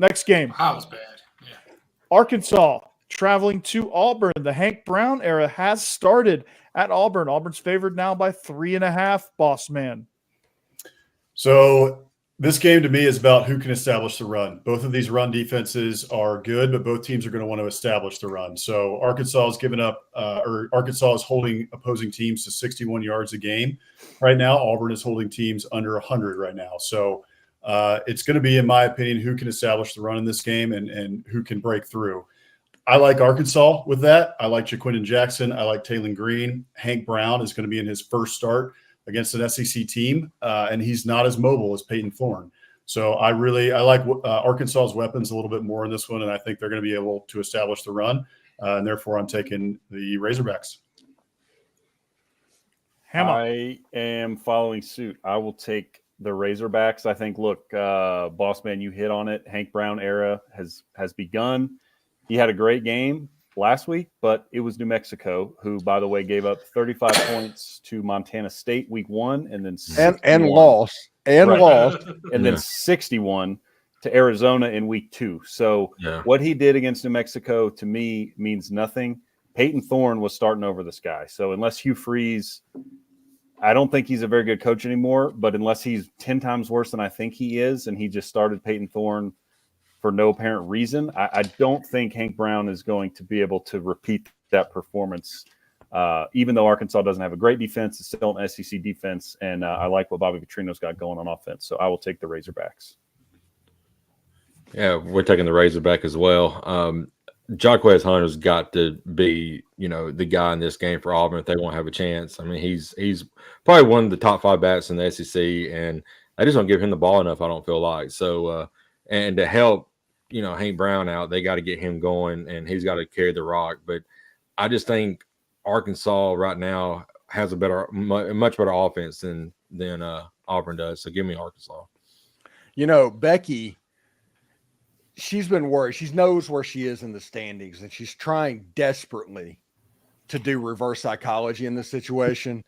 next game. That was bad. Yeah. Arkansas traveling to Auburn. The Hank Brown era has started at Auburn. Auburn's favored now by 3.5, boss man. So this game to me is about who can establish the run. Both of these run defenses are good, but both teams are going to want to establish the run. So Arkansas is holding opposing teams to 61 yards a game right now. Auburn is holding teams under 100 right now. So it's going to be, in my opinion, who can establish the run in this game and who can break through. I like Arkansas with that. I like Jaquindon Jackson. I like Taylon Green. Hank Brown is going to be in his first start against an SEC team, and he's not as mobile as Peyton Thorne. So I like Arkansas's weapons a little bit more in this one, and I think they're going to be able to establish the run, and therefore I'm taking the Razorbacks. Hammer. I am following suit. I will take the Razorbacks. I think, look, boss man, you hit on it. Hank Brown era has begun. He had a great game last week, but it was New Mexico, who, by the way, gave up 35 points to Montana State week 1, and then lost, and then 61 to Arizona in week 2. So what he did against New Mexico to me means nothing. Peyton Thorne was starting over this guy. So unless Hugh Freeze, I don't think he's a very good coach anymore, but unless he's 10 times worse than I think he is, and he just started Peyton Thorne for no apparent reason, I don't think Hank Brown is going to be able to repeat that performance. Even though Arkansas doesn't have a great defense, it's still an SEC defense, and I like what Bobby Petrino's got going on offense. So I will take the Razorbacks. Yeah, we're taking the Razorback as well. Jaquez Hunter's got to be, the guy in this game for Auburn if they won't have a chance. I mean, he's probably one of the top 5 bats in the SEC, and they just don't give him the ball enough, I don't feel like. So, and to help, Hank Brown out, they got to get him going, and he's got to carry the rock. But I just think Arkansas right now has a much better offense than Auburn does. So give me Arkansas. Becky, she's been worried. She knows where she is in the standings, and she's trying desperately to do reverse psychology in this situation.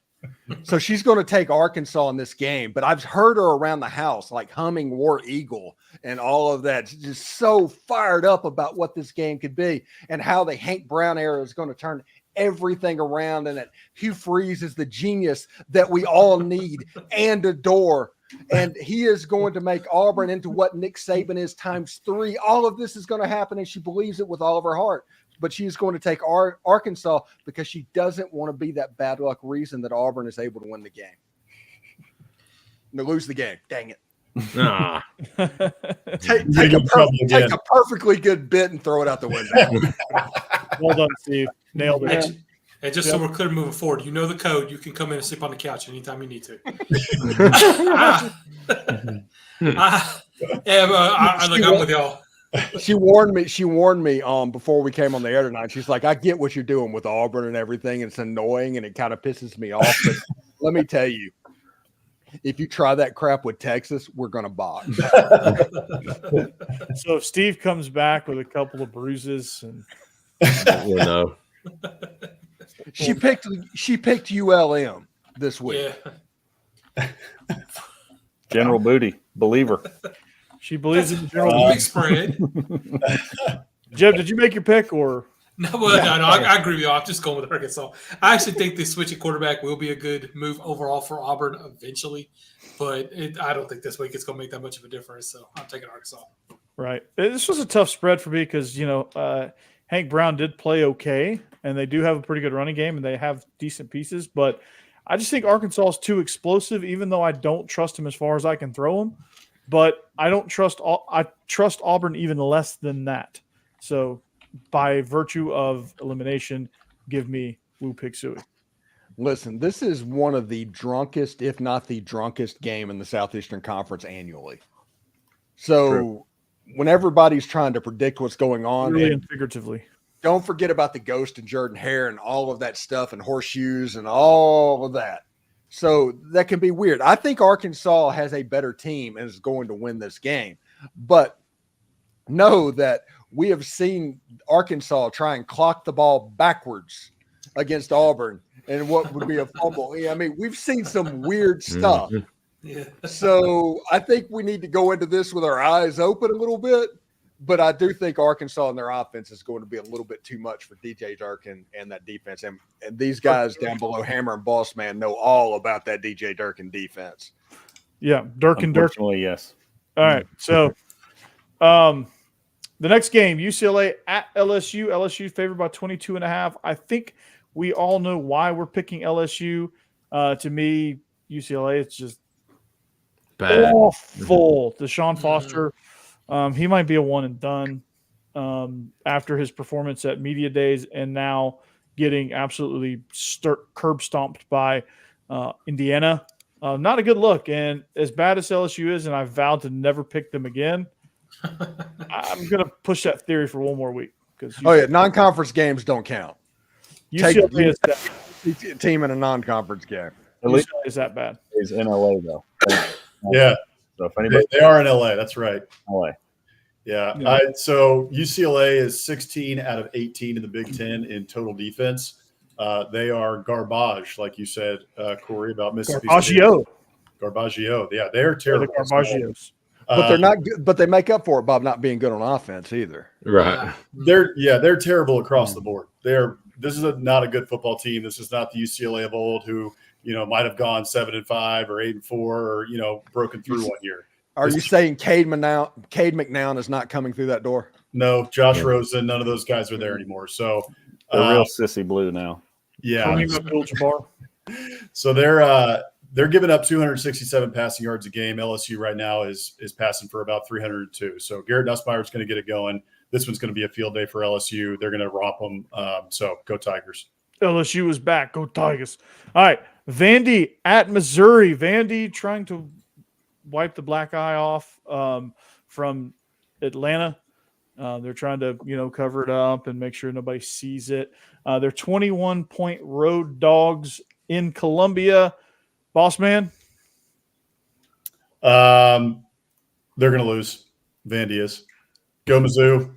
So she's going to take Arkansas in this game, but I've heard her around the house, like humming War Eagle and all of that. She's just so fired up about what this game could be and how the Hank Brown era is going to turn everything around, and that Hugh Freeze is the genius that we all need and adore. And he is going to make Auburn into what Nick Saban is times 3. All of this is going to happen, and she believes it with all of her heart. But she is going to take Arkansas because she doesn't want to be that bad luck reason that Auburn is able to win the game. Lose the game. Dang it. Nah. Take a perfectly good bit and throw it out the window. Well done, Steve. Nailed it. And just so we're clear moving forward, you know the code. You can come in and sleep on the couch anytime you need to. I'm with y'all. She warned me before we came on the air tonight. She's like, I get what you're doing with Auburn and everything. It's annoying and it kind of pisses me off. But let me tell you, if you try that crap with Texas, we're gonna box. So if Steve comes back with a couple of bruises and No. She picked ULM this week. Yeah. General Booty, believer. she believes in the general. Big spread. Jeb, did you make your pick or? No, I agree with you. I'm just going with Arkansas. I actually think the switch at quarterback will be a good move overall for Auburn eventually, but I don't think this week it's going to make that much of a difference. So I'm taking Arkansas. Right. This was a tough spread for me because, Hank Brown did play okay, and they do have a pretty good running game, and they have decent pieces. But I just think Arkansas is too explosive, even though I don't trust him as far as I can throw him. But I trust Auburn even less than that. So by virtue of elimination, give me Wu Pig Sui. Listen, this is one of the drunkest, if not the drunkest game in the Southeastern Conference annually. So True. when everybody's trying to predict what's going on, Really and figuratively. don't forget about the ghost and Jordan Hare and all of that stuff and horseshoes and all of that. So that can be weird. I think Arkansas has a better team and is going to win this game. But know that we have seen Arkansas try and clock the ball backwards against Auburn and what would be a fumble. I mean, we've seen some weird stuff. Yeah. So I think we need to go into this with our eyes open a little bit. But I do think Arkansas and their offense is going to be a little bit too much for DJ Durkin and that defense. And these guys down below, Hammer and Boss Man, know all about that DJ Durkin defense. Yeah, Durkin. Unfortunately, yes. All right. So the next game, UCLA at LSU. LSU favored by 22.5. I think we all know why we're picking LSU. To me, UCLA, it's just Bad. awful. Deshaun Foster, he might be a one and done after his performance at Media Days and now getting absolutely curb stomped by Indiana. Not a good look. And as bad as LSU is, and I vowed to never pick them again, I'm going to push that theory for one more week. Non-conference games don't count. UCLA is that team in a non-conference game. UCLA is that bad. Is in LA though. Yeah, So if anybody, they are in LA. That's right. LA. Yeah. Yeah. So UCLA is 16 out of 18 in the Big Ten in total defense. They are garbage, like you said, Corey, about Mississippi State. Garbaggio. Yeah, they're terrible. The Garbagios. But they're not good, but they make up for it by not being good on offense either. Right. They're terrible across the board. This is not a good football team. This is not the UCLA of old who might have gone 7-5 or 8-4 or broken through one year. Are you saying Cade McNown is not coming through that door? No, Josh Rosen, none of those guys are there anymore. So They're real sissy blue now. yeah. Kareem Abdul-Jabbar. So they're giving up 267 passing yards a game. LSU right now is passing for about 302. So Garrett Nussmeier is going to get it going. This one's going to be a field day for LSU. They're going to romp them. So go Tigers. LSU is back. Go Tigers. All right. Vandy at Missouri. Vandy trying to wipe the black eye off from Atlanta. They're trying to, cover it up and make sure nobody sees it. They're 21-point road dogs in Columbia. Boss man? They're going to lose. Vandy is. Go Mizzou.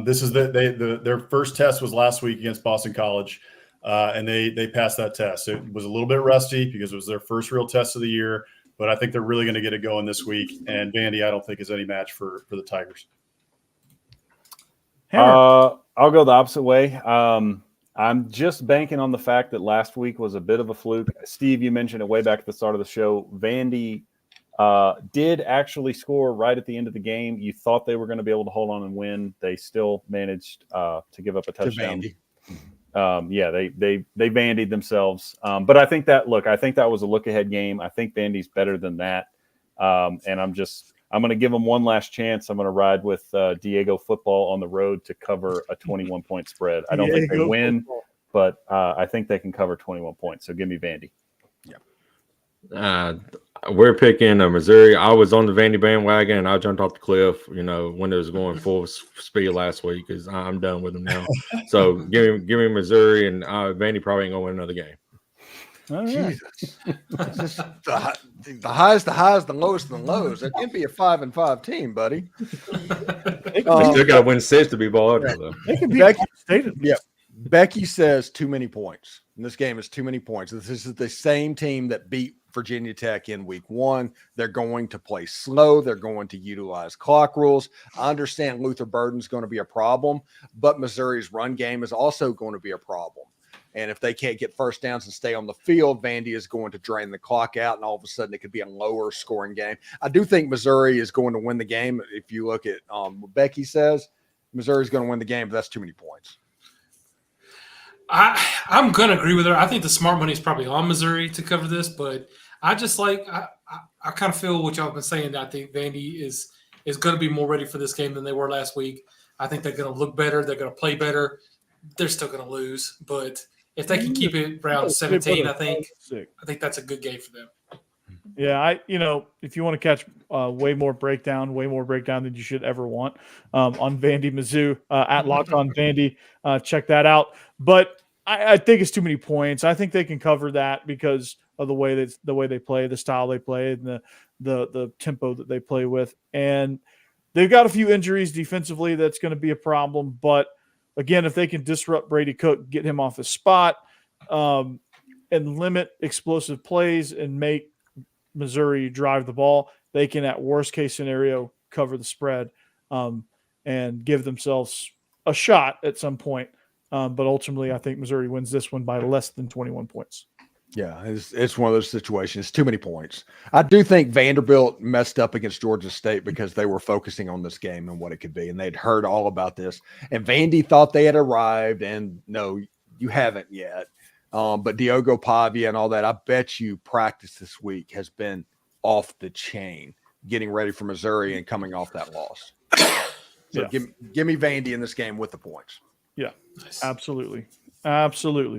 This is their first test was last week against Boston College, and they passed that test. It was a little bit rusty because it was their first real test of the year, but I think they're really going to get it going this week. And Vandy, I don't think is any match for the Tigers. I'll go the opposite way. I'm just banking on the fact that last week was a bit of a fluke. Steve, you mentioned it way back at the start of the show. Vandy did actually score right at the end of the game. You thought they were going to be able to hold on and win. They still managed to give up a touchdown. They bandied themselves. But I think that was a look-ahead game. I think Vandy's better than that. And I'm going to give them one last chance. I'm going to ride with Diego football on the road to cover a 21-point spread. I don't think they win, but I think they can cover 21 points. So give me Vandy. We're picking Missouri. I was on the Vandy bandwagon, and I jumped off the cliff, when it was going full speed last week because I'm done with them now. So give me Missouri, and Vandy probably ain't going to win another game. All right. Jesus. It's just the highs, the lowest, the lows. It can be a 5-5 team, buddy. They still got to win 6 to be ball eligible, though. They can be stated. Yeah. Becky says too many points. And this game is too many points. This is the same team that beat Virginia Tech in week 1. They're going to play slow. They're going to utilize clock rules. I understand Luther Burden's going to be a problem, but Missouri's run game is also going to be a problem. And if they can't get first downs and stay on the field, Vandy is going to drain the clock out, and all of a sudden it could be a lower scoring game. I do think Missouri is going to win the game. If you look at what Becky says, Missouri's going to win the game, but that's too many points. I'm going to agree with her. I think the smart money is probably on Missouri to cover this, but I just I kind of feel what y'all have been saying. I think Vandy is going to be more ready for this game than they were last week. I think they're going to look better. They're going to play better. They're still going to lose, but if they can keep it around 17, I think that's a good game for them. Yeah, if you want to catch way more breakdown than you should ever want on Vandy Mizzou at Locked On Vandy, check that out. But I think it's too many points. I think they can cover that because of the way they play, the style they play, and the tempo that they play with. And they've got a few injuries defensively that's going to be a problem. But again, if they can disrupt Brady Cook, get him off his spot, and limit explosive plays and make Missouri drive the ball, they can, at worst case scenario, cover the spread and give themselves a shot at some point. But ultimately, I think Missouri wins this one by less than 21 points. Yeah, it's one of those situations. Too many points. I do think Vanderbilt messed up against Georgia State because they were focusing on this game and what it could be, and they'd heard all about this. And Vandy thought they had arrived, and no, you haven't yet. But Diogo Pavia and all that, I bet you practice this week has been off the chain, getting ready for Missouri and coming off that loss. So give me Vandy in this game with the points. Yeah, nice. Absolutely.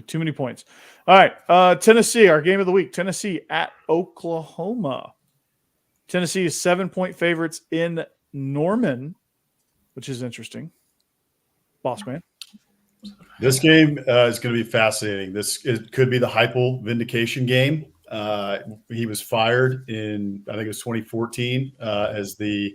Too many points. All right. Tennessee, our game of the week. Tennessee at Oklahoma. Tennessee is 7-point favorites in Norman, which is interesting. Boss man. This game is going to be fascinating. It could be the Heupel vindication game. He was fired in, I think it was 2014, as the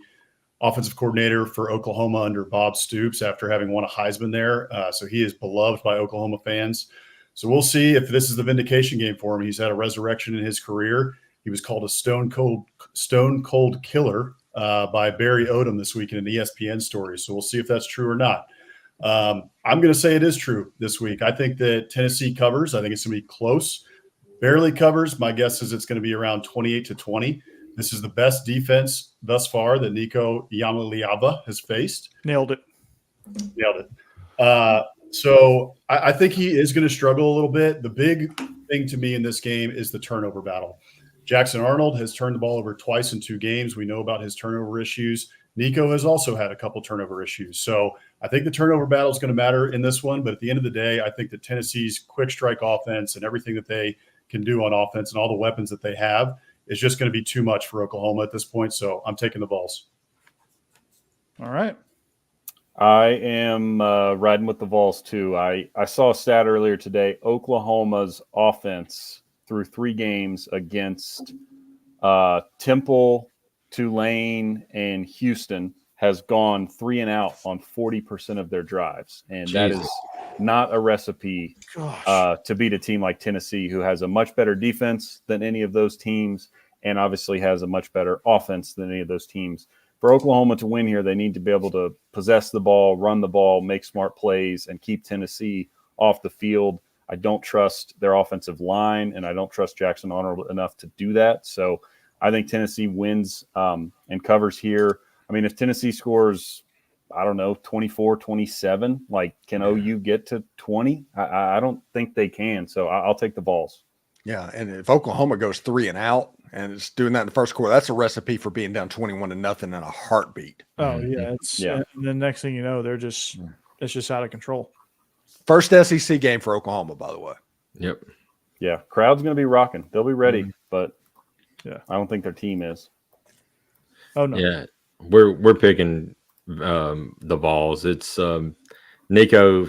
offensive coordinator for Oklahoma under Bob Stoops after having won a Heisman there. So he is beloved by Oklahoma fans. So we'll see if this is the vindication game for him. He's had a resurrection in his career. He was called a stone cold killer by Barry Odom this week in an ESPN story. So we'll see if that's true or not. I'm going to say it is true this week. I think that Tennessee covers. I think it's going to be close. Barely covers. My guess is it's going to be around 28-20. This is the best defense thus far that Nico Iamaleava has faced. Nailed it. So I think he is going to struggle a little bit. The big thing to me in this game is the turnover battle. Jackson Arnold has turned the ball over twice in 2 games. We know about his turnover issues. Nico has also had a couple turnover issues. So I think the turnover battle is going to matter in this one. But at the end of the day, I think that Tennessee's quick strike offense and everything that they can do on offense and all the weapons that they have is just going to be too much for Oklahoma at this point. So I'm taking the Vols. All right. I am riding with the Vols too. I saw a stat earlier today. Oklahoma's offense through 3 games against Temple, Tulane, and Houston has gone 3 and out on 40% of their drives. And that is not a recipe to beat a team like Tennessee, who has a much better defense than any of those teams and obviously has a much better offense than any of those teams. For Oklahoma to win here, they need to be able to possess the ball, run the ball, make smart plays, and keep Tennessee off the field. I don't trust their offensive line, and I don't trust Jackson Arnold enough to do that. So I think Tennessee wins and covers here. I mean, if Tennessee scores, I don't know, 24-27, like can OU get to 20? I don't think they can. So I'll take the Vols. Yeah, and if Oklahoma goes 3 and out and it's doing that in the first quarter, that's a recipe for being down 21-0 in a heartbeat. Oh yeah, And the next thing you know, it's just out of control. First SEC game for Oklahoma, by the way. Yep. Yeah, crowd's going to be rocking. They'll be ready, but I don't think their team is. Oh no. Yeah, we're picking the Vols. It's Nico.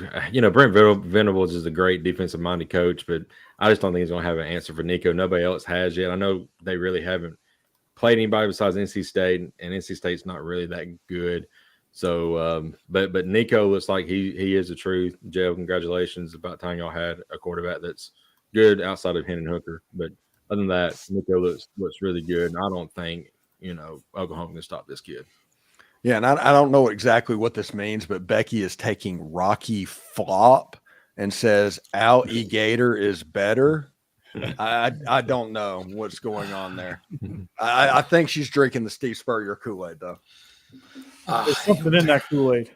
Brent Venables is a great defensive-minded coach, but I just don't think he's going to have an answer for Nico. Nobody else has yet. I know they really haven't played anybody besides NC State, and NC State's not really that good. So, but Nico looks like he is the truth. Jeb, congratulations! About time y'all had a quarterback that's good outside of Hendon Hooker. But other than that, Nico looks really good, and I don't think Oklahoma can stop this kid. Yeah, and I don't know exactly what this means, but Becky is taking Rocky Flop and says Alligator is better. I don't know what's going on there. I think she's drinking the Steve Spurrier Kool-Aid, though. There's something in that Kool-Aid.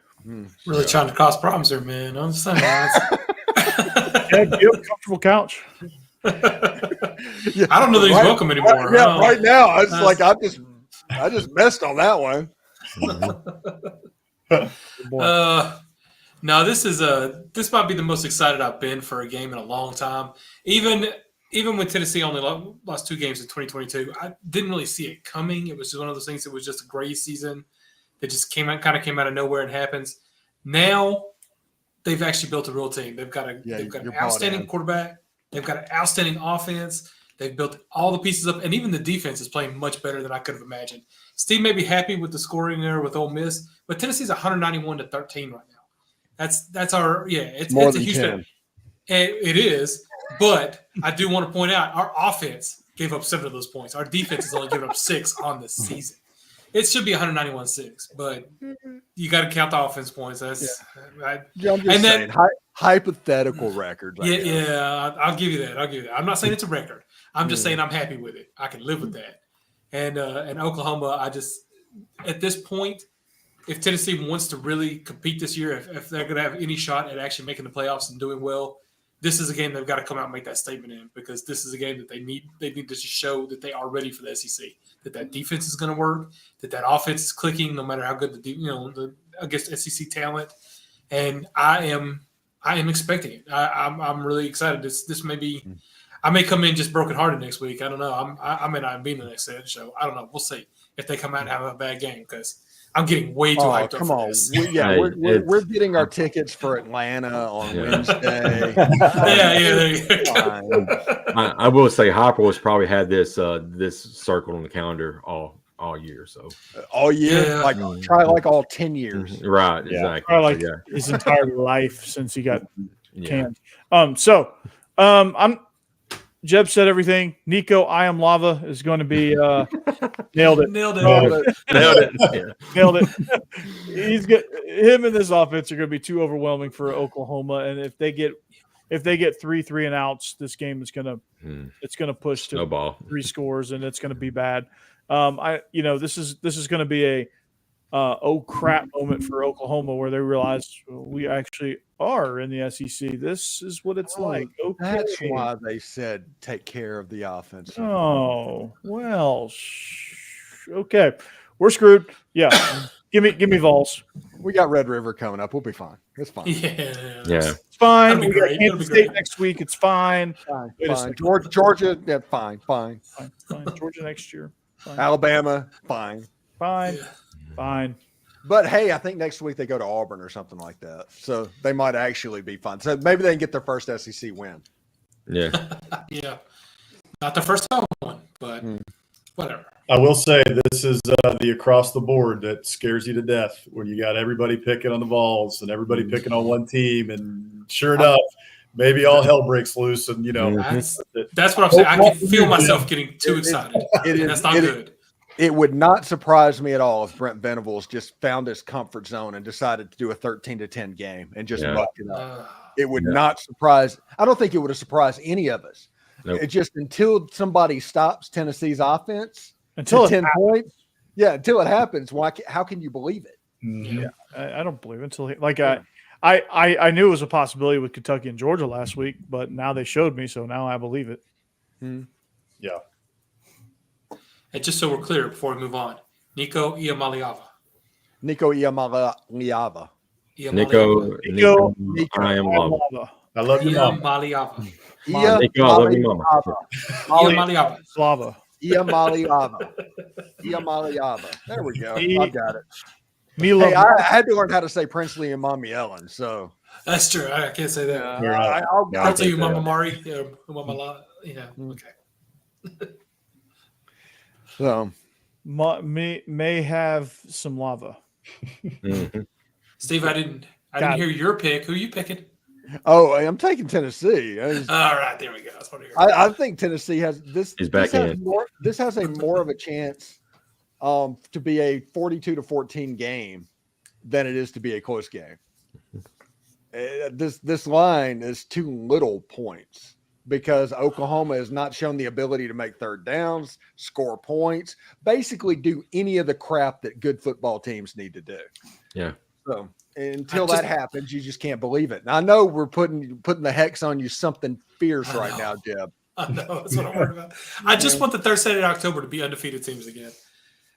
Really trying to cause problems here, man. I'm saying. Yeah, get a comfortable couch. Yeah, I don't know that he's welcome anymore. Right now, it's like I just messed on that one. No, this might be the most excited I've been for a game in a long time. Even when Tennessee only lost 2 games in 2022, I didn't really see it coming. It was just one of those things that was just a gray season that just came out of nowhere and happens. Now they've actually built a real team. They've got an outstanding quarterback. They've got an outstanding offense. They've built all the pieces up, and even the defense is playing much better than I could have imagined. Steve may be happy with the scoring there with Ole Miss, but Tennessee's 191-13 right now. That's our it's a huge thing. It is, but I do want to point out our offense gave up 7 of those points. Our defense has only given up 6 on the season. It should be 191-6, but you got to count the offense points. That's right. Yeah, I'm just saying, hypothetical records. I'll give you that. I'm not saying it's a record. I'm just saying I'm happy with it. I can live with that. And Oklahoma, at this point, if Tennessee wants to really compete this year, if they're going to have any shot at actually making the playoffs and doing well, this is a game they've got to come out and make that statement in, because this is a game that they need to just show that they are ready for the SEC, that defense is going to work, that offense is clicking no matter how good against SEC talent. And I am expecting it. I'm really excited. This may be. I may come in just brokenhearted next week. I don't know. I may not be in the next show. I don't know. We'll see if they come out and have a bad game, because I'm getting way too hyped up for this. We're getting our tickets for Atlanta on Wednesday. There you go. I will say Hopper has probably had this circled on the calendar all year. So all year, try all 10 years. Right, exactly. Probably his entire life since he got canned. Jeb said everything. Nico, I am lava is going to be nailed it. Nailed it. Nailed it. He's good. Him and this offense are going to be too overwhelming for Oklahoma, and if they get 3 and outs, this game is going to push to snowball 3 scores, and it's going to be bad. This is going to be a oh crap moment for Oklahoma, where they realize we actually are in the SEC. This is what it's like. Okay. That's why they said take care of the offense. Oh, well, okay. We're screwed. Yeah. give me Vols. We got Red River coming up. We'll be fine. It's fine. Yeah. It's fine. That'll be We got great. Kansas State next week. It's fine. Fine. Georgia, yeah, fine. Fine. Georgia next year. Fine. Alabama, fine. Fine. But hey, I think next week they go to Auburn or something like that. So they might actually be fine. So maybe they can get their first SEC win. Yeah. Yeah. Not the first time one, but whatever. I will say this is the across the board that scares you to death, where you got everybody picking on the Vols and everybody picking on one team, and sure enough, maybe all hell breaks loose, and that's what I'm saying. I can feel myself getting too excited. That's not good. It would not surprise me at all if Brent Venables just found his comfort zone and decided to do a 13-10 game and just mucked it up. It would not surprise. I don't think it would have surprised any of us. Nope. It just until somebody stops Tennessee's offense until 10 points. Yeah, until it happens. How can you believe it? Yeah, I don't believe it until I knew it was a possibility with Kentucky and Georgia last week, but now they showed me, so now I believe it. Yeah. And just so we're clear before we move on, Nico Iamaleava. Nico Iamaleava. Nico, I am lava. I love you, Mom. Nico, I love you, Mama. Slava. Iamaliava. Iamaliava. There we go. He- I got it. Me love Hey, I had to learn how to say Princely and Mommy Ellen. So That's true. I can't say that. I'll Yeah, I'll tell you, take Mama that. Mari. Mama La. Yeah. Mm. Okay. so may have some lava. Mhm. Steve, I didn't Got hear your pick. Who you picking? Oh, I'm taking Tennessee. All right, there we go. That's what I hear. I think Tennessee has this. He's back this has in. more. This has a more of a chance to be a 42-14 game than it is to be a close game. This line is too little points because Oklahoma has not shown the ability to make third downs, score points, basically do any of the crap that good football teams need to do. Yeah. So until that happens, you just can't believe it. And I know we're putting the hex on you something fierce right now, Jeb. I know. That's what I'm worried about. I just want the third Saturday in October to be undefeated teams again.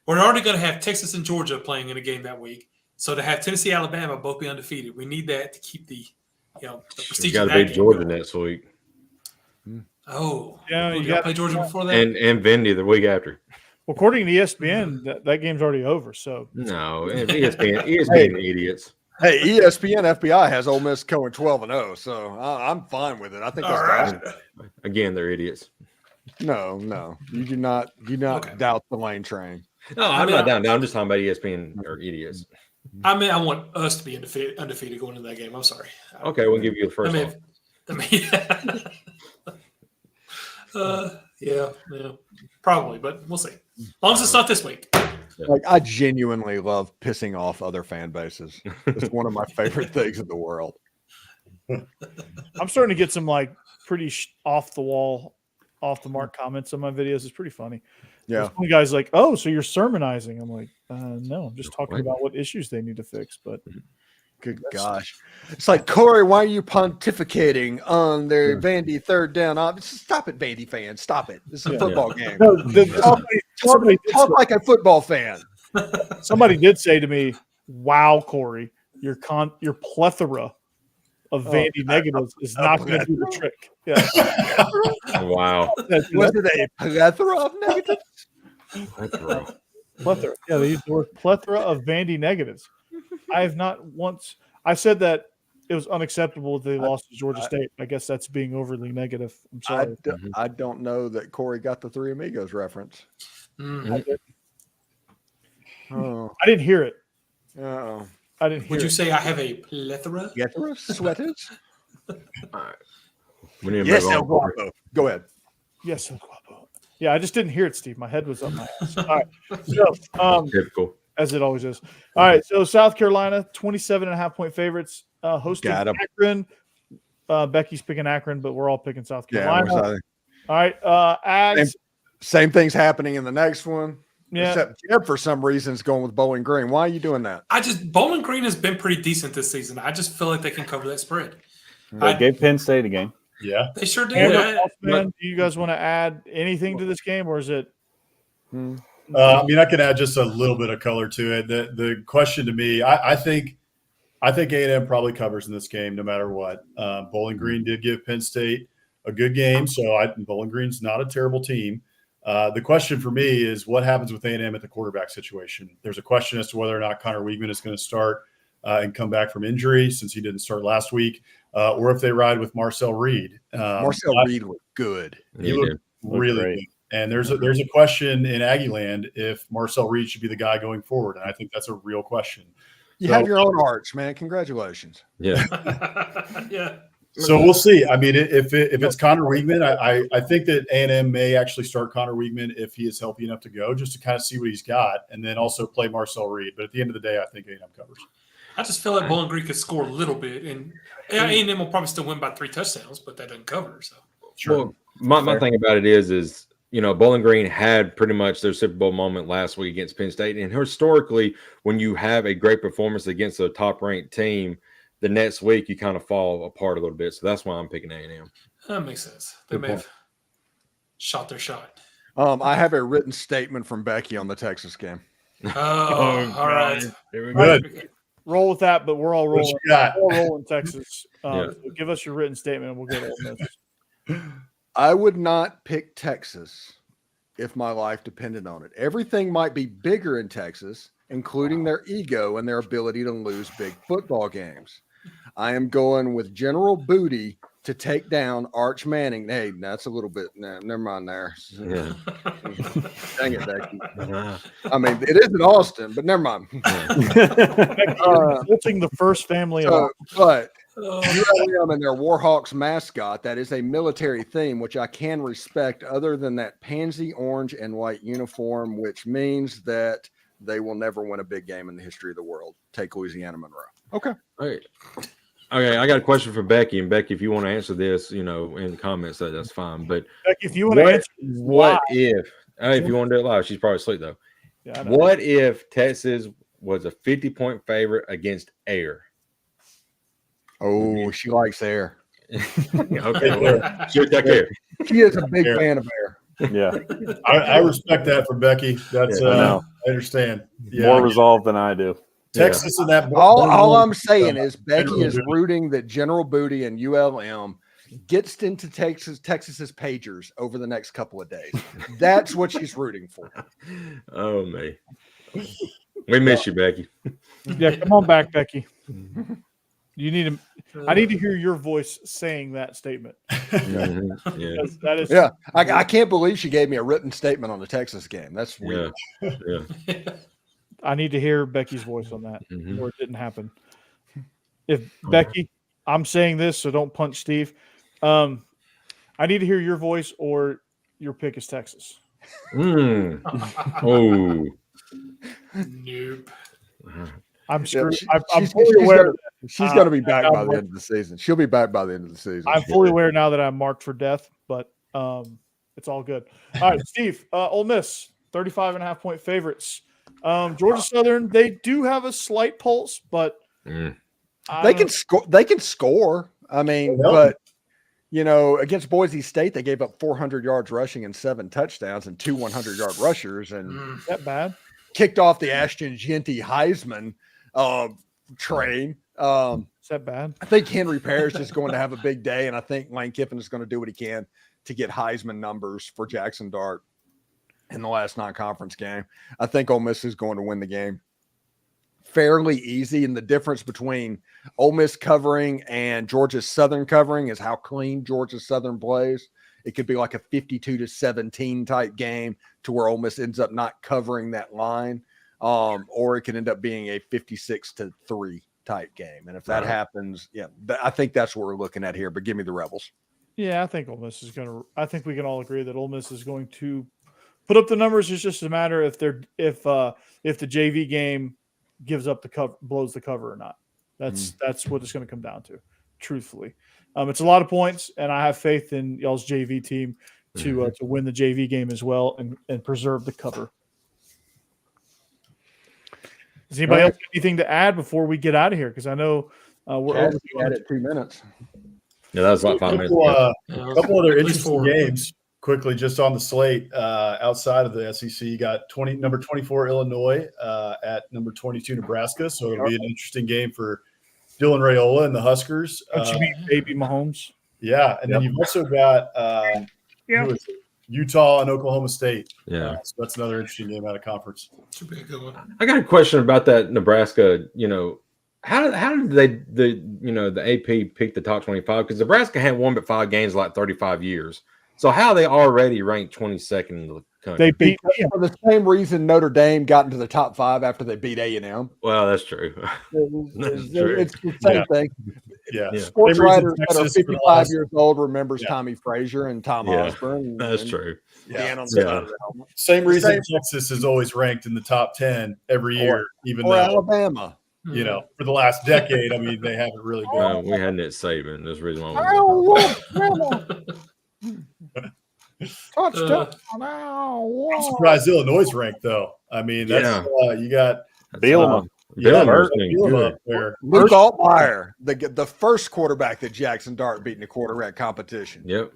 We're already going to have Texas and Georgia playing in a game that week. So to have Tennessee, Alabama both be undefeated, we need that to keep the prestige. You got of to that beat game Georgia going. next week, Oh, Yeah, you you got to got- play Georgia before that. and Vindy the week after. Well, according to ESPN, that game's already over. So No, ESPN idiots. Hey, ESPN FBI has Ole Miss going 12-0, so I'm fine with it. I think All that's right. awesome. Again, they're idiots. No, you do not Okay. doubt the lane train. No, I'm not down. I'm just talking about ESPN are idiots. I mean, I want us to be undefeated going into that game. I'm sorry. Okay, we'll give you the first one. Yeah, probably, but we'll see. As long as it's not this week. Like, I genuinely love pissing off other fan bases. It's one of my favorite things in the world. I'm starting to get some like pretty off the wall, off the mark comments on my videos. It's pretty funny. Yeah. One guy's like, "Oh, so you're sermonizing?" I'm like, "No, I'm just talking What? about what issues they need to fix." But Good gosh. It's like, Corey, why are you pontificating on their Vandy third down? Stop it, Vandy fans. Stop it. This is a football game. no, Talk like a football fan. somebody did say to me, "Wow, Corey, your plethora of Vandy negatives is not going to do the trick." Yeah, Wow. Was it a plethora of negatives? plethora. Yeah, they used the word plethora of Vandy negatives. I have not once. I said that it was unacceptable that they lost to Georgia State. I guess that's being overly negative. I'm sorry. I don't know that Corey got the Three Amigos reference. Mm. Oh, I didn't hear it. oh. I didn't hear Would you it. say I have a plethora? Plethora? Sweaters? We need to Yes, move El on, Corey. Guapo. Go ahead. Yes, El Guapo. Yeah, I just didn't hear it, Steve. My head was up my ass. All right. So, Typical. as it always is. All right. So, South Carolina, 27.5-point favorites, hosting Got 'em. Akron. Becky's picking Akron, but we're all picking South Yeah, Carolina. All right. Ags. same thing's happening in the next one. Yeah. Except Jeb, for some reason, is going with Bowling Green. Why are you doing that? Bowling Green has been pretty decent this season. I just feel like they can cover that spread. They gave Penn State a game. Yeah. They sure did. Amber, man, do you guys want to add anything to this game, or is it? I mean, I can add just a little bit of color to it. The question to me, I think A&M probably covers in this game no matter what. Bowling Green did give Penn State a good game, so Bowling Green's not a terrible team. The question for me is what happens with A&M at the quarterback situation. There's a question as to whether or not Connor Weigman is going to start and come back from injury since he didn't start last week, or if they ride with Marcel Reed. Marcel Reed looked good. He looked really great. good. And there's a question in Aggieland if Marcel Reed should be the guy going forward, and I think that's a real question. You So- have your own arch, man. Congratulations. Yeah. Yeah. So we'll see. I mean, if it's Connor Weigman, I think that A&M may actually start Connor Weigman if he is healthy enough to go, just to kind of see what he's got, and then also play Marcel Reed. But at the end of the day, I think A&M covers. I just feel like Bowling Green could score a little bit, and A&M will probably still win by 3 touchdowns, but that doesn't cover. So Sure. Well, my thing about it is Bowling Green had pretty much their Super Bowl moment last week against Penn State, and historically, when you have a great performance against a top-ranked team, the next week you kind of fall apart a little bit. So that's why I'm picking A&M. that makes sense. They may have shot their shot. I have a written statement from Becky on the Texas game. Oh, all right. Here we Good. Roll with that, but we're all What rolling. you got? We're all rolling Texas. Yeah. So give us your written statement, and we'll go to Ole Miss. I would not pick Texas if my life depended on it. Everything might be bigger in Texas, including their ego and their ability to lose big football games. I am going with General Booty to take down Arch Manning. Hey, that's a little bit. Nah, never mind there. Yeah. Dang it, Becky. I mean, it is in Austin, but never mind. Insulting the first family. But ULM and their Warhawks mascot, that is a military theme, which I can respect, other than that pansy orange and white uniform, which means that they will never win a big game in the history of the world. Take Louisiana Monroe. Okay. All right. Okay, I got a question for Becky, and Becky, if you want to answer this, in the comments, that's fine. But Becky, if you want to answer, what if you want to do it live? She's probably asleep though. Yeah, what if Texas was a 50-point favorite against Air? Oh, she likes Air. Okay, well, she'll take Air. She is a big fan of Air. Yeah, I respect that for Becky. That's I understand. Yeah, more resolve than I do. Texas and that. All I'm saying is Becky is rooting that General Booty and ULM gets into Texas's pagers over the next couple of days. That's what she's rooting for. Oh, me. We miss you, Becky. Yeah, come on back, Becky. You need to. I need to hear your voice saying that statement. Mm-hmm. Yeah. That is. Yeah, I can't believe she gave me a written statement on the Texas game. That's weird. Yeah. I need to hear Becky's voice on that, Mm-hmm. or it didn't happen. If Becky, I'm saying this, so don't punch Steve. I need to hear your voice, or your pick is Texas. Oh. Nope. I'm screwed. Yeah, I'm fully aware. Of that. She's going to be back by the end of the season. She'll be back by the end of the season. I'm fully aware now that I'm marked for death, but it's all good. All right, Steve, Ole Miss, 35.5-point favorites. Georgia Southern, they do have a slight pulse, but they can score. They can score. I mean, but against Boise State, they gave up 400 yards rushing and 7 touchdowns and 2 100-yard rushers, and is that bad? Kicked off the Ashton Jeanty Heisman train. Is that bad? I think Henry Parrish is going to have a big day, and I think Lane Kiffin is going to do what he can to get Heisman numbers for Jackson Dart in the last non-conference game. I think Ole Miss is going to win the game fairly easy, and the difference between Ole Miss covering and Georgia Southern covering is how clean Georgia Southern plays. It could be like a 52-17 type game to where Ole Miss ends up not covering that line, or it can end up being a 56-3 type game. And if that happens, I think that's what we're looking at here. But give me the Rebels. Yeah, I think Ole Miss is going to. I think we can all agree that Ole Miss is going to put up the numbers. It's just a matter if the JV game gives up the cover, blows the cover or not. That's what it's going to come down to, truthfully. It's a lot of points, and I have faith in y'all's JV team to win the JV game as well and preserve the cover. Does anybody else have anything to add before we get out of here? Because I know we're over at 2 minutes. Yeah, that was like 5 minutes. A couple other interesting games quickly just on the slate outside of the SEC. You got number 24 Illinois at number 22 Nebraska, so it'll be an interesting game for Dylan Raiola and the Huskers. Don't you mean baby Mahomes? Yeah, and then you've also got Utah and Oklahoma State. Yeah, so that's another interesting game out of conference. Should be a good one. I got a question about that Nebraska. How did the AP pick the top 25? Because Nebraska hadn't won but 5 games in like 35 years. So how are they already ranked 22nd in the country? They beat for the same reason Notre Dame got into the top 5 after they beat A&M. Well, that's true. That's true. It's the same thing. Yeah. Sports writers that are 55 years old remembers Tommy Frazier and Tom Osborne. That's true. Same reason Texas is always ranked in the top 10 every year, even though Alabama. For the last decade, I mean, they haven't really been. We had Nick Saban. That's the reason why. Touchdown! I'm surprised Illinois is ranked though. I mean, that's you got Bielema. Bielema up there. Luke Altmaier, the first quarterback that Jackson Dart beat in a quarterback competition. Yep.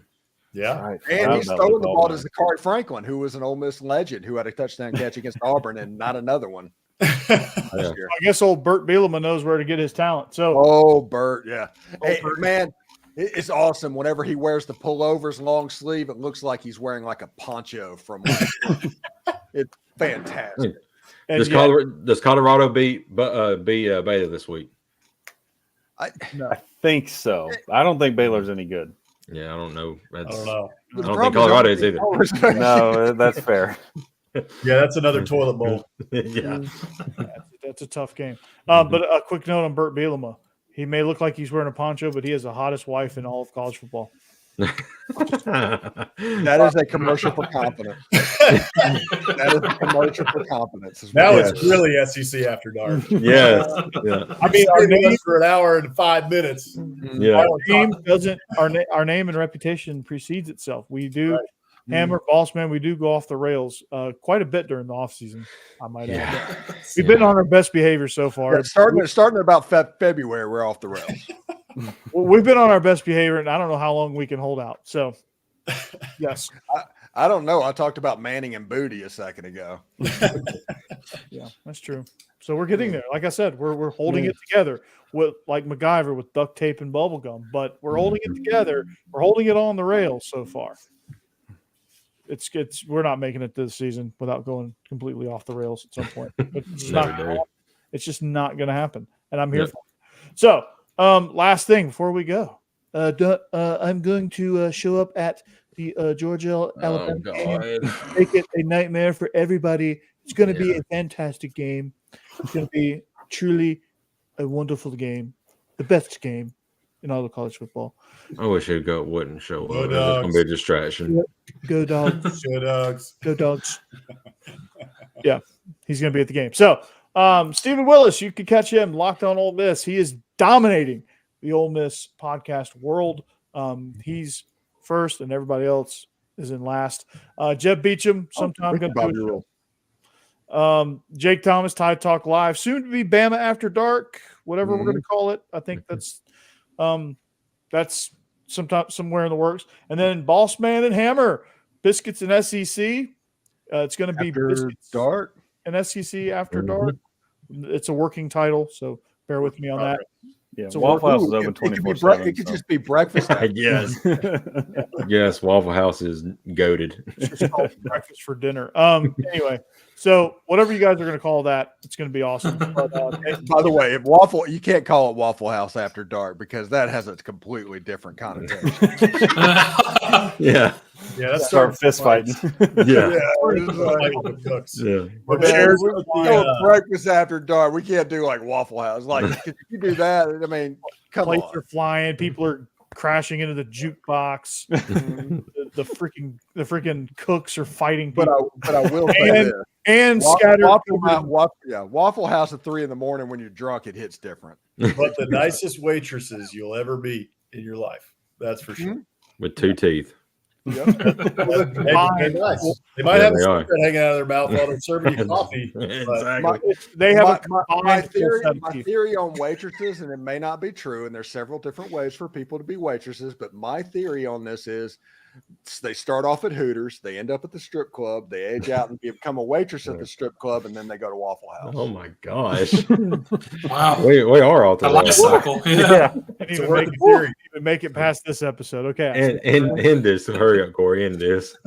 Yeah. Right. And he's throwing the ball to Zachary Franklin, who was an Ole Miss legend, who had a touchdown catch against Auburn and not another one. I guess old Bert Bielema knows where to get his talent. So, Bert, Hey, Bert. man, It's awesome. Whenever he wears the pullovers long sleeve, it looks like he's wearing like a poncho from. It's fantastic. Does Colorado beat Baylor this week? I think so. I don't think Baylor's any good. Yeah, I don't know. I don't know. I don't think Colorado is either. No, that's fair. Yeah, that's another toilet bowl. Yeah, That's a tough game. But a quick note on Burt Bielema. He may look like he's wearing a poncho, but he has the hottest wife in all of college football. That is a commercial for confidence. That is a commercial for confidence. Now it's really SEC After Dark. yes. Yeah. I mean, our name, For an hour and 5 minutes. Yeah. our name doesn't. Our name and reputation precedes itself. We do hammer, boss man. We do go off the rails quite a bit during the off season. I might add. We've been on our best behavior so far. Yeah, starting about February, we're off the rails. Well, we've been on our best behavior, and I don't know how long we can hold out. So, yes. I don't know. I talked about Manning and Booty a second ago. Yeah, that's true. So we're getting there. Like I said, we're holding it together with like MacGyver with duct tape and bubble gum, but we're holding it together. We're holding it on the rails so far. We're not making it this season without going completely off the rails at some point. It's just not going to happen, and I'm here for it. So, last thing before we go, I'm going to show up at the Georgia Alabama game. Make it a nightmare for everybody. It's going to be a fantastic game. It's going to be truly a wonderful game, the best game in all of college football. I wish he'd wouldn't show up. Go It's gonna Dogs. be a distraction. Go Dogs. Go Dogs. Go Dogs. Yeah, he's going to be at the game. So, Steven Willis, you can catch him Locked On Ole Miss. He is dominating the Ole Miss podcast world. He's first, and everybody else is in last. Jeb Beecham, sometime going to do it. Jake Thomas, Tide Talk Live, soon to be Bama After Dark, whatever we're going to call it. I think that's sometime somewhere in the works. And then Boss Man and Hammer, Biscuits and SEC. It's going to be Biscuits Dark and SEC After Dark. It's a working title, so bear with me on that. Yeah, So Waffle House is Ooh, open it could be 24/7. it could just be breakfast. Yes. Yes, Waffle House is goated. It's just called breakfast for dinner. Anyway, so whatever you guys are going to call that, it's going to be awesome. But, By the way, if you can't call it Waffle House After Dark because that has a completely different connotation. Yeah. Yeah, that's Start fist fighting. Yeah. Yeah. But Shares we're doing breakfast after dark. We can't do like Waffle House. Like if you do that, I mean, come plates on. are flying. People are crashing into the jukebox. the freaking cooks are fighting. But People. I will say this. And scattered. Waffle House at 3 a.m. when you're drunk, it hits different. But the nicest waitresses you'll ever meet in your life. That's for sure. With 2 teeth. They're nice. They might have a cigarette hanging out of their mouth while they're serving you coffee. Exactly. They have my theory on waitresses, and it may not be true, and there's several different ways for people to be waitresses, but my theory on this is they start off at Hooters, they end up at the strip club, they age out and become a waitress at the strip club, and then they go to Waffle House. Oh my gosh. Wow. We are all I like a cycle. Yeah. Even make it past this episode. Okay. And end this. Hurry up, Corey. End this.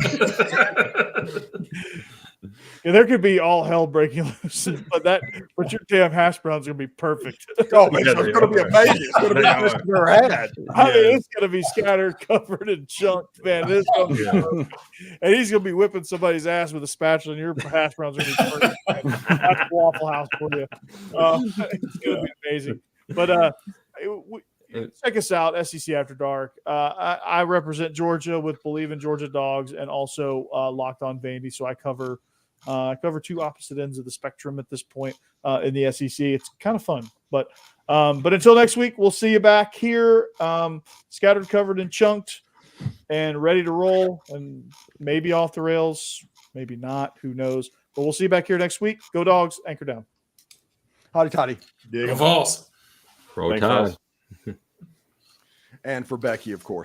Yeah, there could be all hell breaking loose, but your damn hash browns are gonna be perfect. Oh, man, it's going to be amazing. It's going to be the best we've ever had. I mean, it's gonna be scattered, covered in junk, man. This gonna be perfect. And he's gonna be whipping somebody's ass with a spatula, and your hash browns are gonna be perfect. That's Waffle House for you. It's gonna be amazing. But check us out, SEC After Dark. I represent Georgia with Believe in Georgia Dogs, and also Locked On Vandy. So I cover 2 opposite ends of the spectrum at this point in the SEC. It's kind of fun, but until next week, we'll see you back here, scattered, covered, and chunked, and ready to roll, and maybe off the rails, maybe not. Who knows? But we'll see you back here next week. Go Dogs! Anchor down. Hotty toddy. Go Vols. Roll Thanks, Tide. guys. And for Becky, of course.